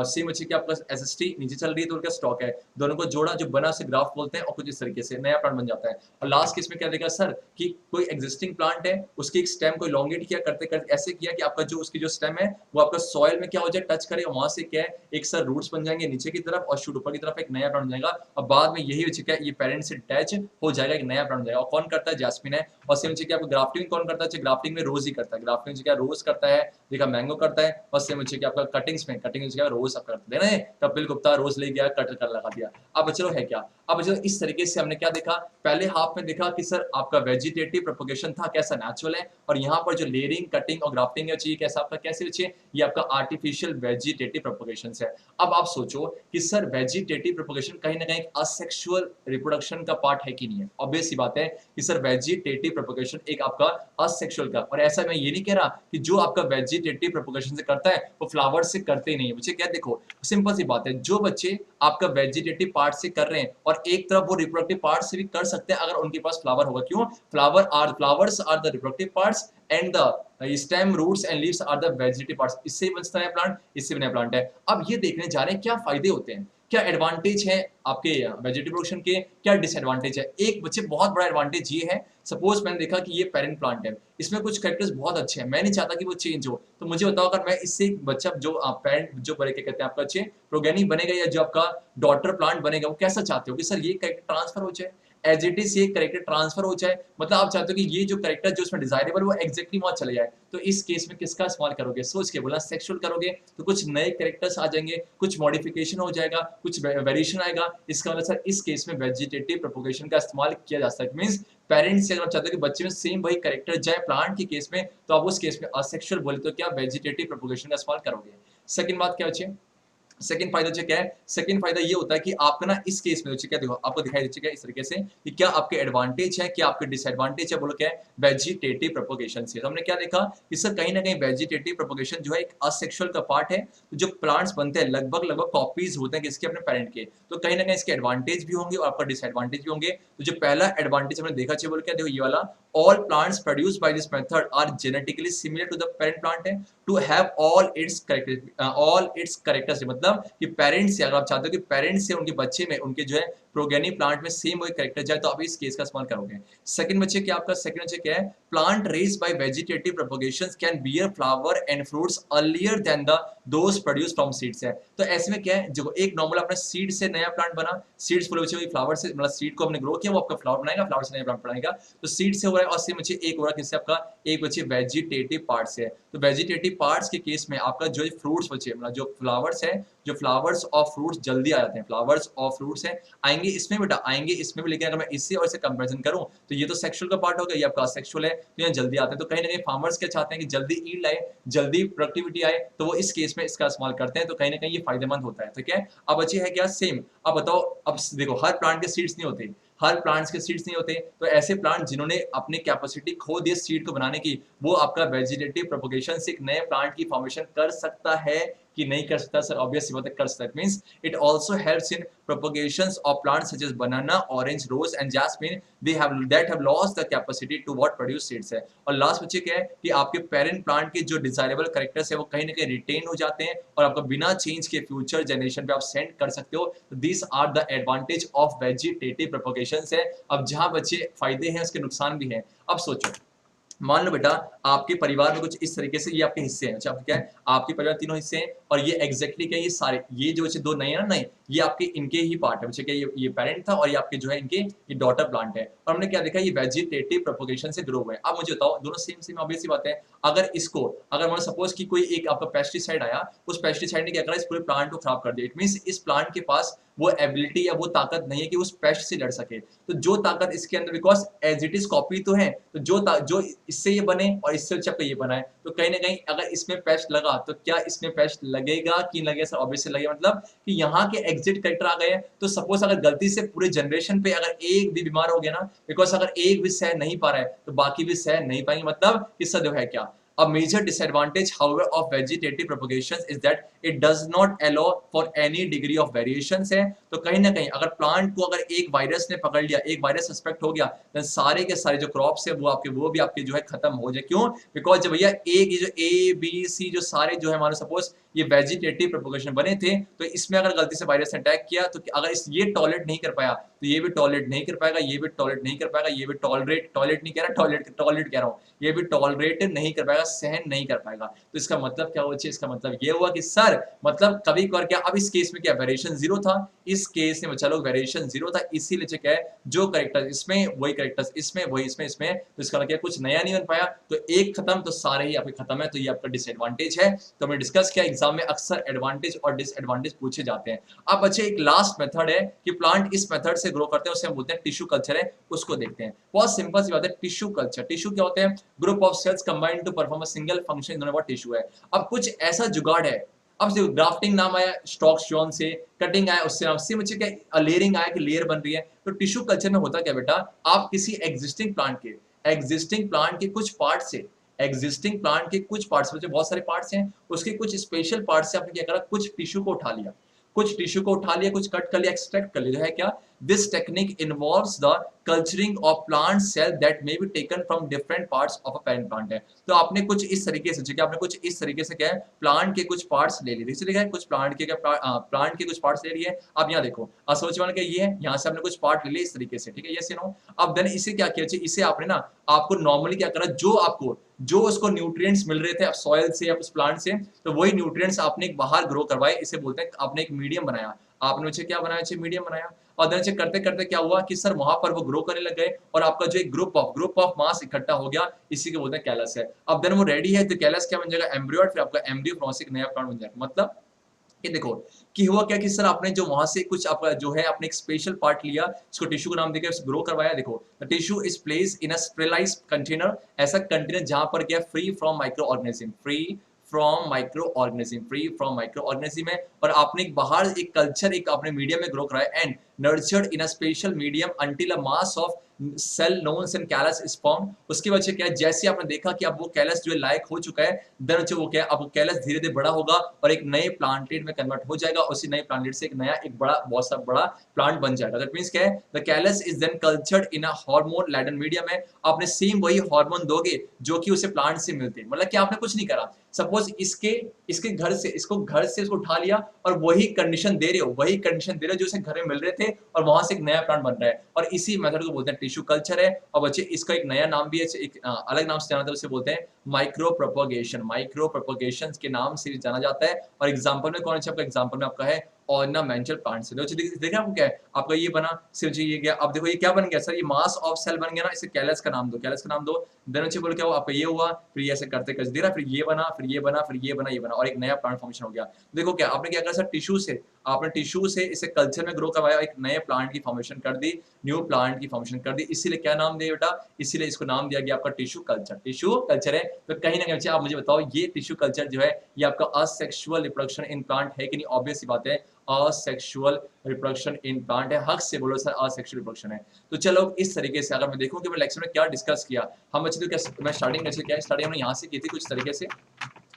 सेम अच्छे क्या आपका एसएसटी नीचे चल रही है तो क्या स्टॉक है, दोनों को जोड़ा, जो बना से ग्राफ बोलते हैं, और कुछ इस तरीके से नया प्लांट बन जाता है। और लास्ट केस में क्या देगा सर, कि कोई एग्जिस्टिंग प्लांट है, उसकी एक स्टेम को इलोंगेट किया, करते करते ऐसे किया कि आपका जो उसकी जो स्टेम है वो आपका सॉइल में क्या हो जाए, टच करे, वहां से क्या है एक सर रूट्स बन जाएंगे नीचे की तरफ, और शूट ऊपर की तरफ, एक नया प्लांट बन जाएगा। और बाद में यही बच्चे क्या ये पेरेंट से अटैच हो जाएगा, एक नया प्लांट हो जाएगा। और कौन करता है, जैस्मिन है। और सेम क्या ग्राफ्टिंग कौन करता है, ग्राफ्टिंग में रोज ही करता है, ग्राफ्टिंग क्या रोज करता है, देखा मैंगो करता है, और सेम बच्चे क्या आपका कटिंग्स में क्या रोज आप करते हैं ना, कपिल गुप्ता रोज ले गया कट कर लगा दिया। अब चलो है क्या, अब चलो इस तरीके से हमने क्या देखा, पहले हाफ में देखा कि सर आपका वेजिटेटिव प्रोपगेशन था कैसा नेचुरल है, और यहाँ पर जो लेयरिंग कटिंग और ग्राफ्टिंग है चाहिए कैसा आपका कैसे बच्चे, ये आपका आर्टिफिशियल वेजिटेटिव प्रोपगेशन है। अब आप सोचो कि सर वेजिटेटिव प्रोपगेशन कहीं ना कहीं असेक्सुअल रिप्रोडक्शन का पार्ट है कि नहीं है, ऑब्वियस सी बात है कि सर वेजिटेटिव प्रोपगेशन एक आपका असेक्सुअल का, और ऐसा मैं ये नहीं कह रहा कि जो आपका वेजिटेटिव प्रोपगेशन से करता है वो फ्लावर से करते ही नहीं है बच्चे। क्या देखो सिंपल सी बात है, जो बच्चे आपका वेजिटेटिव पार्ट से कर रहे हैं और एक तरफ वो रिप्रोडक्टिव पार्ट से भी कर सकते हैं अगर उनके पास फ्लावर होगा, क्यों, flowers are the reproductive parts and the stem roots and leaves are the vegetative parts, इससे ही बनता है प्लांट, इससे बना प्लांट है। अब ये देखने जा रहे हैं क्या फायदे होते हैं, क्या एडवांटेज है आपके वेजिटेटिव प्रोडक्शन के, क्या डिसएडवांटेज है। एक बच्चे बहुत बड़ा एडवांटेज ये है, सपोज मैंने देखा कि ये पेरेंट प्लांट है, इसमें कुछ कैरेक्टर्स बहुत अच्छे हैं, मैं नहीं चाहता कि वो चेंज हो, तो मुझे बताओ अगर मैं इससे एक बच्चा जो पेरेंट जो बड़े क्या कहते हैं आपका अच्छे प्रोगेनी बनेगा या जो आपका डॉटर प्लांट बनेगा, वो कैसा चाहते हो कि सर ये कैरेक्टर ट्रांसफर हो जाए, एज इट इज ये कैरेक्टर ट्रांसफर हो जाए, मतलब आप चाहते हो कि ये जो कैरेक्टर जो उसमें डिजायरेबल वो एग्जैक्टली वहां चले जाए, तो इस केस में किसका इस्तेमाल करोगे, सोच के बोला सेक्सुअल करोगे तो कुछ नए कैरेक्टर्स आ जाएंगे, कुछ मॉडिफिकेशन हो जाएगा, कुछ वेरिएशन आएगा, इसका मतलब सर इस केस में वेजिटेटिव प्रोपगेशन का इस्तेमाल किया जा सकता है। मींस पेरेंट्स से अगर आप चाहते हो कि बच्चे में सेम वही कैरेक्टर जाए प्लांट के केस में, तो आप उस केस में असेक्सुअल बोले तो क्या वेजिटेटिव प्रोपगेशन का इस्तेमाल करोगे। सेकंड बात क्या बच्चे, सेकंड फायदा क्या है, सेकंड फायदा ये होता है कि आपका ना इस केस में क्या देखो आपको दिखाई दे चुका है इस तरीके से कि क्या आपके एडवांटेज है क्या आपके डिसएडवांटेज है, बोलो क्या है वेजिटेटिव प्रोपगेशन से। तो हमने क्या देखा कि सर कहीं ना कहीं वेजिटेटिव प्रोपगेशन जो है एक असेक्सुअल का पार्ट है, तो जो प्लांट्स बनते हैं लगभग कॉपीज होते हैं किसके, अपने पेरेंट के, तो कहीं ना कहीं इसके एडवांटेज भी होंगे और आपका डिसएडवांटेज भी होंगे। तो जो पहला एडवांटेज हमने देखा चाहिए बोलो क्या, देखो ये वाला, all plants produced by this method are genetically similar to the parent plant है to have all its characteristics, मतलब कि पेरेंट्स से अगर आप चाहते हो कि पेरेंट्स से उनके बच्चे में उनके जो है प्रोगेनी प्लांट में सेम वही कैरेक्टर जाए, तो आप इस केस का इस्तेमाल करोगे। सेकंड बच्चे क्या आपका सेकंड बच्चे क्या है, plant raised by vegetative propagation can bear flower and fruits earlier than the those produced from seeds है। तो ऐसे में क्या है, जो एक नॉर्मल अपने सीड से नया प्लांट बना, सीड्स फुल बच्चे फ्लावर से, मतलब सीड को हमने ग्रो किया वो आपका फ्लावर बनाएगा, फ्लावर से नया प्लांट बनाएगा, तो सीड से हो रहा है, और सेम बच्चे एक हो रहा है किससे, आपका एक बच्चे वेजिटेटिव पार्ट से। तो वेजिटेटिव पार्ट्स के केस में आपका जो फ्रूट्स बच्चे मतलब जो फ्लावर्स है, जो फ्लावर्स और फ्रूट्स जल्दी आ जाते हैं, फ्लावर्स और फ्रूट्स है आएंगे इसमें बेटा, आएंगे इसमें भी, लेकिन अगर मैं इससे और इसे कंपैरिजन करूं तो ये तो सेक्सुअल का पार्ट हो गया, ये आपका सेक्सुअल है, तो यहाँ जल्दी आते हैं। तो कहीं ना कहीं फार्मर्स क्या चाहते हैं कि जल्दी ईल्ड आए, जल्दी प्रोडक्टिविटी आए, तो वो इस केस में इसका इस्तेमाल करते हैं, तो कहीं ना कहीं ये फायदेमंद होता है। ठीक है, अब बच्चे है क्या सेम, अब बताओ, अब देखो हर प्लांट के सीड्स नहीं होते, हर प्लांट्स के सीड्स नहीं होते, तो ऐसे प्लांट जिन्होंने अपनी कैपेसिटी खो दी सीड को बनाने की, वो आपका वेजिटेटिव प्रोपगेशन से एक नए प्लांट की फॉर्मेशन कर सकता है कि नहीं कर सकता, सर ऑब्वियस सी बात है कर सकता है। Means it also helps in propagations of plants such as banana, orange, rose and jasmine that have lost the capacity to what produce seeds है। और लास्ट बच्चे क्या है कि आपके पेरेंट प्लांट के जो डिजायरेबल कैरेक्टर्स है वो कहीं ना कहीं रिटेन हो जाते हैं और आपका बिना चेंज के फ्यूचर जनरेशन पे आप सेंड कर सकते हो। This are the advantage of vegetative propagation है। अब जहां बच्चे फायदे हैं उसके नुकसान भी हैं। अब सोचो, मान लो बेटा आपके परिवार में कुछ इस तरीके से, ये आपके हिस्से हैं, अच्छा क्या है, आपके परिवार तीनों हिस्से हैं और ये एग्जैक्टली क्या, ये सारे ये जो बच्चे दो नए हैं ना, नए ये आपके इनके ही पार्ट है बच्चे, क्या ये पेरेंट था और ये आपके जो है इनके ये डॉटर प्लांट है, और हमने क्या देखा ये वेजिटेटिव प्रोपगेशन से ग्रो हुए हैं। अब मुझे बताओ दोनों सेम सेम ऑब्वियस सी बात है, अगर इसको अगर मान सपोज कि कोई एक आपका पेस्टिसाइड आया, उस पेस्टिसाइड ने क्या करा, इस पूरे प्लांट को खराब कर दिया, इट मींस इस प्लांट के पास वो एबिलिटी या वो ताकत नहीं है कि उस पेस्ट से लड़ सके। तो जो ताकत इसके अंदर, because as it is copy तो है, तो जो इससे ये बने और इससे अच्छा ये बनाए, तो कहीं ना कहीं अगर इसमें पेस्ट लगा तो क्या इसमें पेस्ट लगेगा कि लगेगा, सर ऑब्वियसली लगेगा। मतलब कि यहाँ के एग्जिट कैरेक्टर आ गए, तो सपोज अगर गलती से पूरे जनरेशन पे अगर एक भी बीमार हो गया ना, बिकॉज अगर एक भी सह नहीं पा रहा है तो बाकी भी सह नहीं पाएंगे, मतलब इससे जो है क्या। A major disadvantage, however, of vegetative propagation is that it does not allow for any degree of variations है। तो कहीं ना कहीं अगर प्लांट को अगर एक वायरस ने पकड़ लिया, एक वायरस सस्पेक्ट हो गया, तो सारे के सारे जो क्रॉप्स है वो भी आपके जो है खत्म हो जाए। क्यों? बिकॉज जब भैया एक ये जो ए बी सी जो सारे जो है, मानो सपोज ये वेजिटेटिव प्रोपगेशन बने थे, तो इसमें अगर गलती से वायरस ने अटैक किया, तो अगर ये टॉलरेट नहीं कर पाया तो ये भी टॉलरेट नहीं कर पाएगा, ये भी टॉलरेट नहीं कर पाएगा, ये भी टॉलरेट नहीं कह रहा, टॉलरेट कह रहा हूँ, ये भी टॉलरेट नहीं कर पाएगा, सहन नहीं कर पाएगा। तो इसका मतलब क्या हुआ? इसका मतलब ये हुआ कि सर मतलब कभी कभार क्या, अब इस केस में क्या वेरिएशन 0 था, इस केस में बच्चा लोग वेरिएशन 0 था, इसीलिए क्या है जो करेक्टर इसमें वही करेक्टर्स इसमें वही इसमें, तो इसका मतलब कुछ नया नहीं बन पाया, तो एक खत्म तो सारे ही आपके खत्म है, तो ये आपका डिसएडवांटेज है। तो हमने डिस्कस किया एग्जाम में अक्सर एडवांटेज और डिसएडवांटेज पूछे जाते हैं। अब बच्चे एक लास्ट मेथड है कि प्लांट इस मेथड से ग्रो करते हैं, उसे हम बोलते हैं टिश्यू कल्चर है, उसको देखते हैं। बहुत सिंपल सी बात है, टिश्यू कल्चर, टिश्यू क्या होते हैं? Group of cells combined to perform a single function in what tissue है। अब कुछ ऐसा जुगाड़ है, अब देखो ग्राफ्टिंग नाम आया स्टॉक जॉन से, कटिंग आया उससे नाम से, मुझे क्या लेयरिंग आया कि लेयर बन रही है। तो टिश्यू कल्चर में होता क्या बेटा, आप किसी एग्जिस्टिंग प्लांट के कुछ पार्ट से, एग्जिस्टिंग प्लांट के कुछ पार्ट्स में, बहुत सारे पार्ट्स हैं, उसके कुछ स्पेशल पार्ट से आपने क्या करा, कुछ टिश्यू को उठा लिया, कुछ टिश्यू को उठा लिया, कुछ कट कर लिया, एक्सट्रैक्ट कर लिया, है क्या? This technique involves the culturing of plant cell that may be taken from different parts of a parent plant है। तो आपने कुछ इस तरीके से, आपने कुछ इस तरीके से क्या है, प्लांट के कुछ पार्ट्स ले लिए, इसलिए कुछ प्लांट के प्लांट के कुछ पार्ट्स ले लिए। अब यहाँ देखो असोच वाला क्या ये है, यहाँ से आपने कुछ पार्ट ले लिए इस तरीके से, ठीक है, यस या नो। अब देन इसे क्या किया, इसे आपने ना, आपको नॉर्मली क्या करा, जो उसको न्यूट्रिएंट्स मिल रहे थे सॉइल से या उस प्लांट से, तो वही न्यूट्रिएंट्स आपने एक बाहर ग्रो करवाए, इसे बोलते हैं आपने एक मीडियम बनाया, आपने उसे क्या बनाया, मीडियम बनाया। और देन से करते करते क्या हुआ कि सर वहां पर वो ग्रो करने लग गए, और आपका जो एक ग्रुप ऑफ मास इकट्ठा हो गया, इसी को बोलते हैं कैलस है। अब देन वो रेडी है, तो कैलस क्या बन जाएगा, एम्ब्रियो, फिर आपका एम्ब्रियो फ्रॉम से एक नया प्लांट बन जाएगा। मतलब ये देखो कि हुआ क्या कि सर आपने जो वहां से कुछ आपका जो है आपने एक स्पेशल पार्ट लिया, इसको टिश्यू का नाम देकर उसे ग्रो करवाया। देखो the tissue is placed in a sterilised container, ऐसा कंटेनर जहां पर क्या free from micro organism, free from micro organism है, और आपने एक बाहर एक कल्चर एक आपने मीडियम में ग्रो कराया and nurtured in a special medium until a mass of cell known as and callus is form. उसकी वजह से क्या है, जैसे आपने देखा कि अब वो कैलस जो है लायक हो चुका है, देन वो क्या है, अब वो कैलस धीरे धीरे बड़ा होगा और एक नए प्लांटेड में कन्वर्ट हो जाएगा, उसी नए प्लांटेड से एक नया एक बड़ा बहुत सा बड़ा प्लांट बन जाएगा। दैट मींस क्या है, the callus is then cultured in a hormone laden medium है, आपने सेम वही हार्मोन दोगे जो कि उसे प्लांट से मिलते हैं, मतलब कि आपने कुछ नहीं करा, सपोज इसके घर से इसको उठा लिया और वही कंडीशन दे रहे हो जो उसे घर में मिल रहे थे, और वहां से एक नया प्लांट बन रहा है, और इसी मेथड को बोलते हैं टिश्यू कल्चर है। और बच्चे इसका एक नया नाम भी है, एक अलग नाम से जाना जाता है, उसे बोलते हैं माइक्रो प्रोपगेशन के नाम से जाना जाता है। और एग्जांपल में कौन सा आपका एग्जांपल में आपका है ऑर्नामेंटल प्लांट्स। देखिए आपको क्या है, आपका ये बना सिर्फ ये गया, अब देखो ये क्या बन गया सर, ये मास ऑफ सेल बन गया ना, इसे कैलस का नाम दो, देन अच्छे बोल क्या हुआ, आपका ये हुआ, फिर ये ऐसे करते करते दे रहा, फिर ये बना, फिर ये बना, फिर ये बना, और एक नया प्लांट फॉर्मेशन हो गया। देखो क्या आपने क्या करा सर, टिश्यू से इसे कल्चर में ग्रो करवाया, एक नए प्लांट की फॉर्मेशन कर दी, न्यू प्लांट की फॉर्मेशन कर दी, इसीलिए क्या नाम दिया बेटा, इसीलिए इसको नाम दिया गया आपका टिश्यू कल्चर है। तो कहीं ना कहीं आप मुझे बताओ, ये टिश्यू कल्चर जो है ये आपका असेक्सुअल रिप्रोडक्शन इन प्लांट है कि नहीं? ऑब्वियस सी बात है, असेक्सुअल रिप्रोडक्शन इन प्लांट है, हक से बोलो सर असेक्सुअल रिप्रोडक्शन है। तो चलो इस तरीके से अगर मैं देखूं कि मैं लेक्चर में क्या डिस्कस किया, हम बच्चे तो क्या मैं स्टार्टिंग हमने यहाँ से की थी, कुछ तरीके से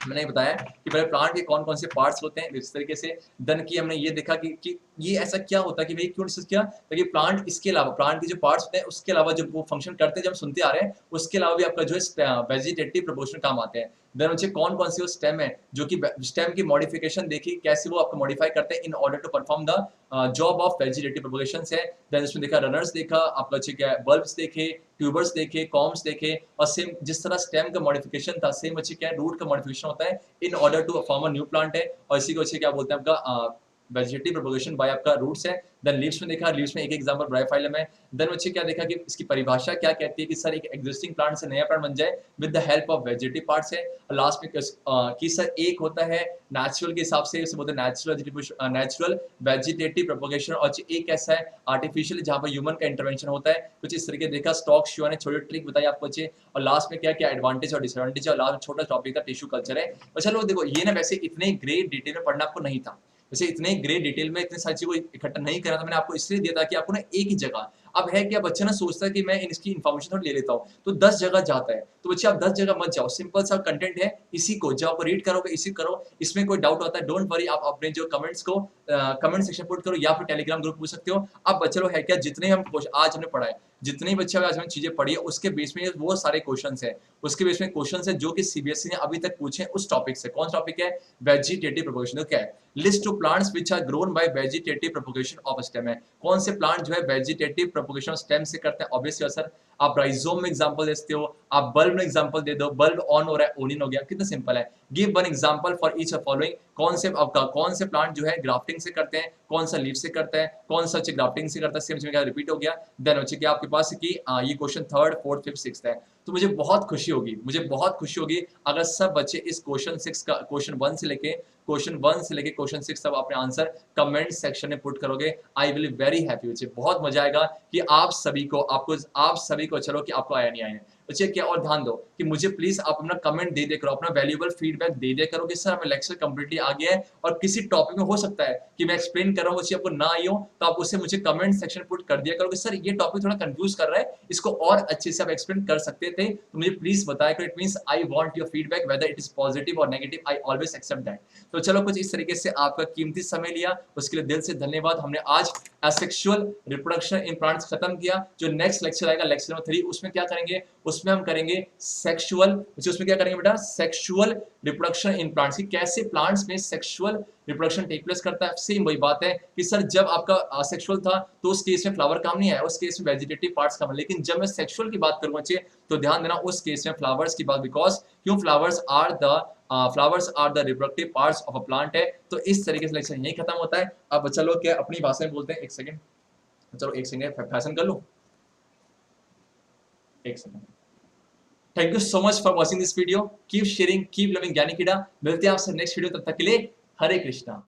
मैंने बताया कि पहले प्लांट के कौन कौन से पार्ट्स होते हैं, इस तरीके से देन की हमने ये देखा कि ये ऐसा क्या होता है कि भाई क्यों डिस्कस किया, ताकि प्लांट इसके अलावा प्लांट के जो पार्ट्स होते हैं उसके अलावा जो वो फंक्शन करते हैं, जब हम सुनते आ रहे हैं, उसके अलावा भी आपका जो है वेजिटेटिव प्रोपोर्शन काम आते हैं। देन मुझे कौन कौन सी वो स्टेम है, जो कि स्टेम की मॉडिफिकेशन देखी, कैसे वो आपको मॉडिफाई करते हैं in order to perform the job of vegetative propagation है। देन इसमें देखा रनर्स देखा, आपका क्या है बल्ब्स देखे, ट्यूबर्स देखे, कॉम्स देखे, और सेम जिस तरह स्टेम का मॉडिफिकेशन था, सेम अच्छी क्या है रूट का मॉडिफिकेशन होता है in order to form a new plant है। और इसी को अच्छे क्या बोलते हैं आपका वेजिटेटिव प्रोपोगेशन बाय आपका रूट्स है। देन लीव्स में देखा, लीव्स में एक एग्जांपल ब्रायोफाइलम है। देन बच्चे क्या देखा कि इसकी परिभाषा क्या कहती है कि सर एक एग्जिस्टिंग प्लांट से नया प्लांट बन जाए with the help of vegetative parts है। लास्ट में कि सर एक होता है नेचुरल के हिसाब से, इसे बोलते हैं नेचुरल वेजिटेटिव प्रोपोगेशन, और एक ऐसा है आर्टिफिशियल जहां पर ह्यूमन का इंटरवेंशन होता है। कुछ इस तरीके देखा, स्टॉक शिवा ने छोटी ट्रिक बताई आपको बच्चे, और लास्ट में क्या क्या एडवांटेज और डिसएडवांटेज है, और लास्ट में छोटा टॉपिक था टिश्यू कल्चर है। और चलो देखो ये ना वैसे इतने ग्रेट डिटेल में पढ़ना आपको नहीं था, वैसे इतने ग्रेट डिटेल में इतने सारी चीजों को इकट्ठा नहीं करा था मैंने आपको, इसलिए दिया था कि आपको ना एक ही जगह, अब है क्या बच्चा ना सोचता है कि मैं इसकी इन्फॉर्मेशन थोड़ी ले लेता हूँ तो 10 जगह जाता है, तो बच्चे आप 10 जगह मत जाओ, सिंपल सा कंटेंट है, इसी को जाओ रीड करोगे, इसी करो, इसमें कोई डाउट होता है डोंट वरी, आप अपने जो कमेंट्स को कमेंट सेक्शन पुट करो या फिर टेलीग्राम ग्रुप पूछ सकते हो। अब बच्चे लोग है क्या, जितने हम आज हमने पढ़ा है, जितने बच्चे आज हमने चीजें पढ़ी है, उसके बेस में वो सारे क्वेश्चंस है, उसके बेस में क्वेश्चंस है जो कि सीबीएसई ने अभी तक पूछे उस टॉपिक से। कौन टॉपिक है? Vegetative propagation. तो क्या है, list two plants which are grown by vegetative propagation of stem है, कौन से प्लांट जो है वेजिटेटिव प्रोपगेशन स्टेम से करते हैं? ऑब्वियसली सर आप राइजोम में एग्जांपल दे सकते हो, आप बल्ब में एग्जांपल दे दो, बल्ब ऑन हो रहा है, ऑन इन हो गया, कितना सिंपल है। Give one example for each of following, कौन से प्लांट जो है ग्राफ्टिंग से करते हैं, कौन सा लीफ से करता है, कौन सा ग्राफ्टिंग से करता है, सेम क्या रिपीट हो गया। देन हो कि आपके पास कि ये question 3rd 4th 5th 6th है। तो मुझे बहुत खुशी होगी अगर सब बच्चे इस क्वेश्चन 6 का क्वेश्चन 1 से लेके क्वेश्चन 6 तक अपने आंसर कमेंट सेक्शन में पुट करोगे। I will be very happy, मुझे बहुत मजा आएगा कि आप सभी को चलो कि आपको आया नहीं आया। बच्चे क्या और ध्यान दो कि मुझे प्लीज आप अपना कमेंट दे करो, अपना वैल्यूएबल फीडबैक दे करो कि सर हमें लेक्चर कंप्लीटली आ गया है और किसी टॉपिक में हो सकता है कि मैं एक्सप्लेन कर रहा हूँ वो चीज आपको ना आई हो, तो आप उसे मुझे कमेंट सेक्शन में पुट कर दिया करो कि सर ये टॉपिक थोड़ा कंफ्यूज कर रहा है, इसको और अच्छे से आप एक्सप्लेन कर सकते थे, तो मुझे प्लीज बताया करो। It means I want your feedback whether it is positive और negative, I always accept that. तो चलो कुछ इस तरीके से आपका कीमती समय लिया, उसके लिए दिल से धन्यवाद। हमने आज एसेक्सुअल रिप्रोडक्शन इन प्लांट्स खत्म किया। जो नेक्स्ट लेक्चर आएगा लेक्चर नंबर 3, उसमें क्या करेंगे, उसमें हम करेंगे सेक्सुअल, उसमें क्या करेंगे बेटा, सेक्सुअल रिप्रोडक्शन इन प्लांट्स, कि कैसे प्लांट्स में सेक्सुअल रिप्रोडक्शन टेक प्लेस करता है। सेम वही बात है कि सर जब आपका असेक्सुअल था तो उस केस में फ्लावर काम नहीं आया, उस केस में वेजिटेटिव पार्ट्स काम है, लेकिन जब मैं सेक्सुअल की बात करूंगा तो ध्यान देना उस केस में फ्लावर्स की बात, बिकॉज क्यों flowers are the reproductive parts of a plant है। तो इस तरीके से लेक्चर यही खत्म होता है। अब चलो क्या अपनी भाषा में बोलते हैं, एक सेकंड, चलो एक सेकंड फैशन कर लूं, एक second. Thank you so much for watching this video, keep sharing, keep loving ज्ञानी कीड़ा। मिलते हैं आपसे नेक्स्ट वीडियो, तब तक के लिए हरे कृष्णा।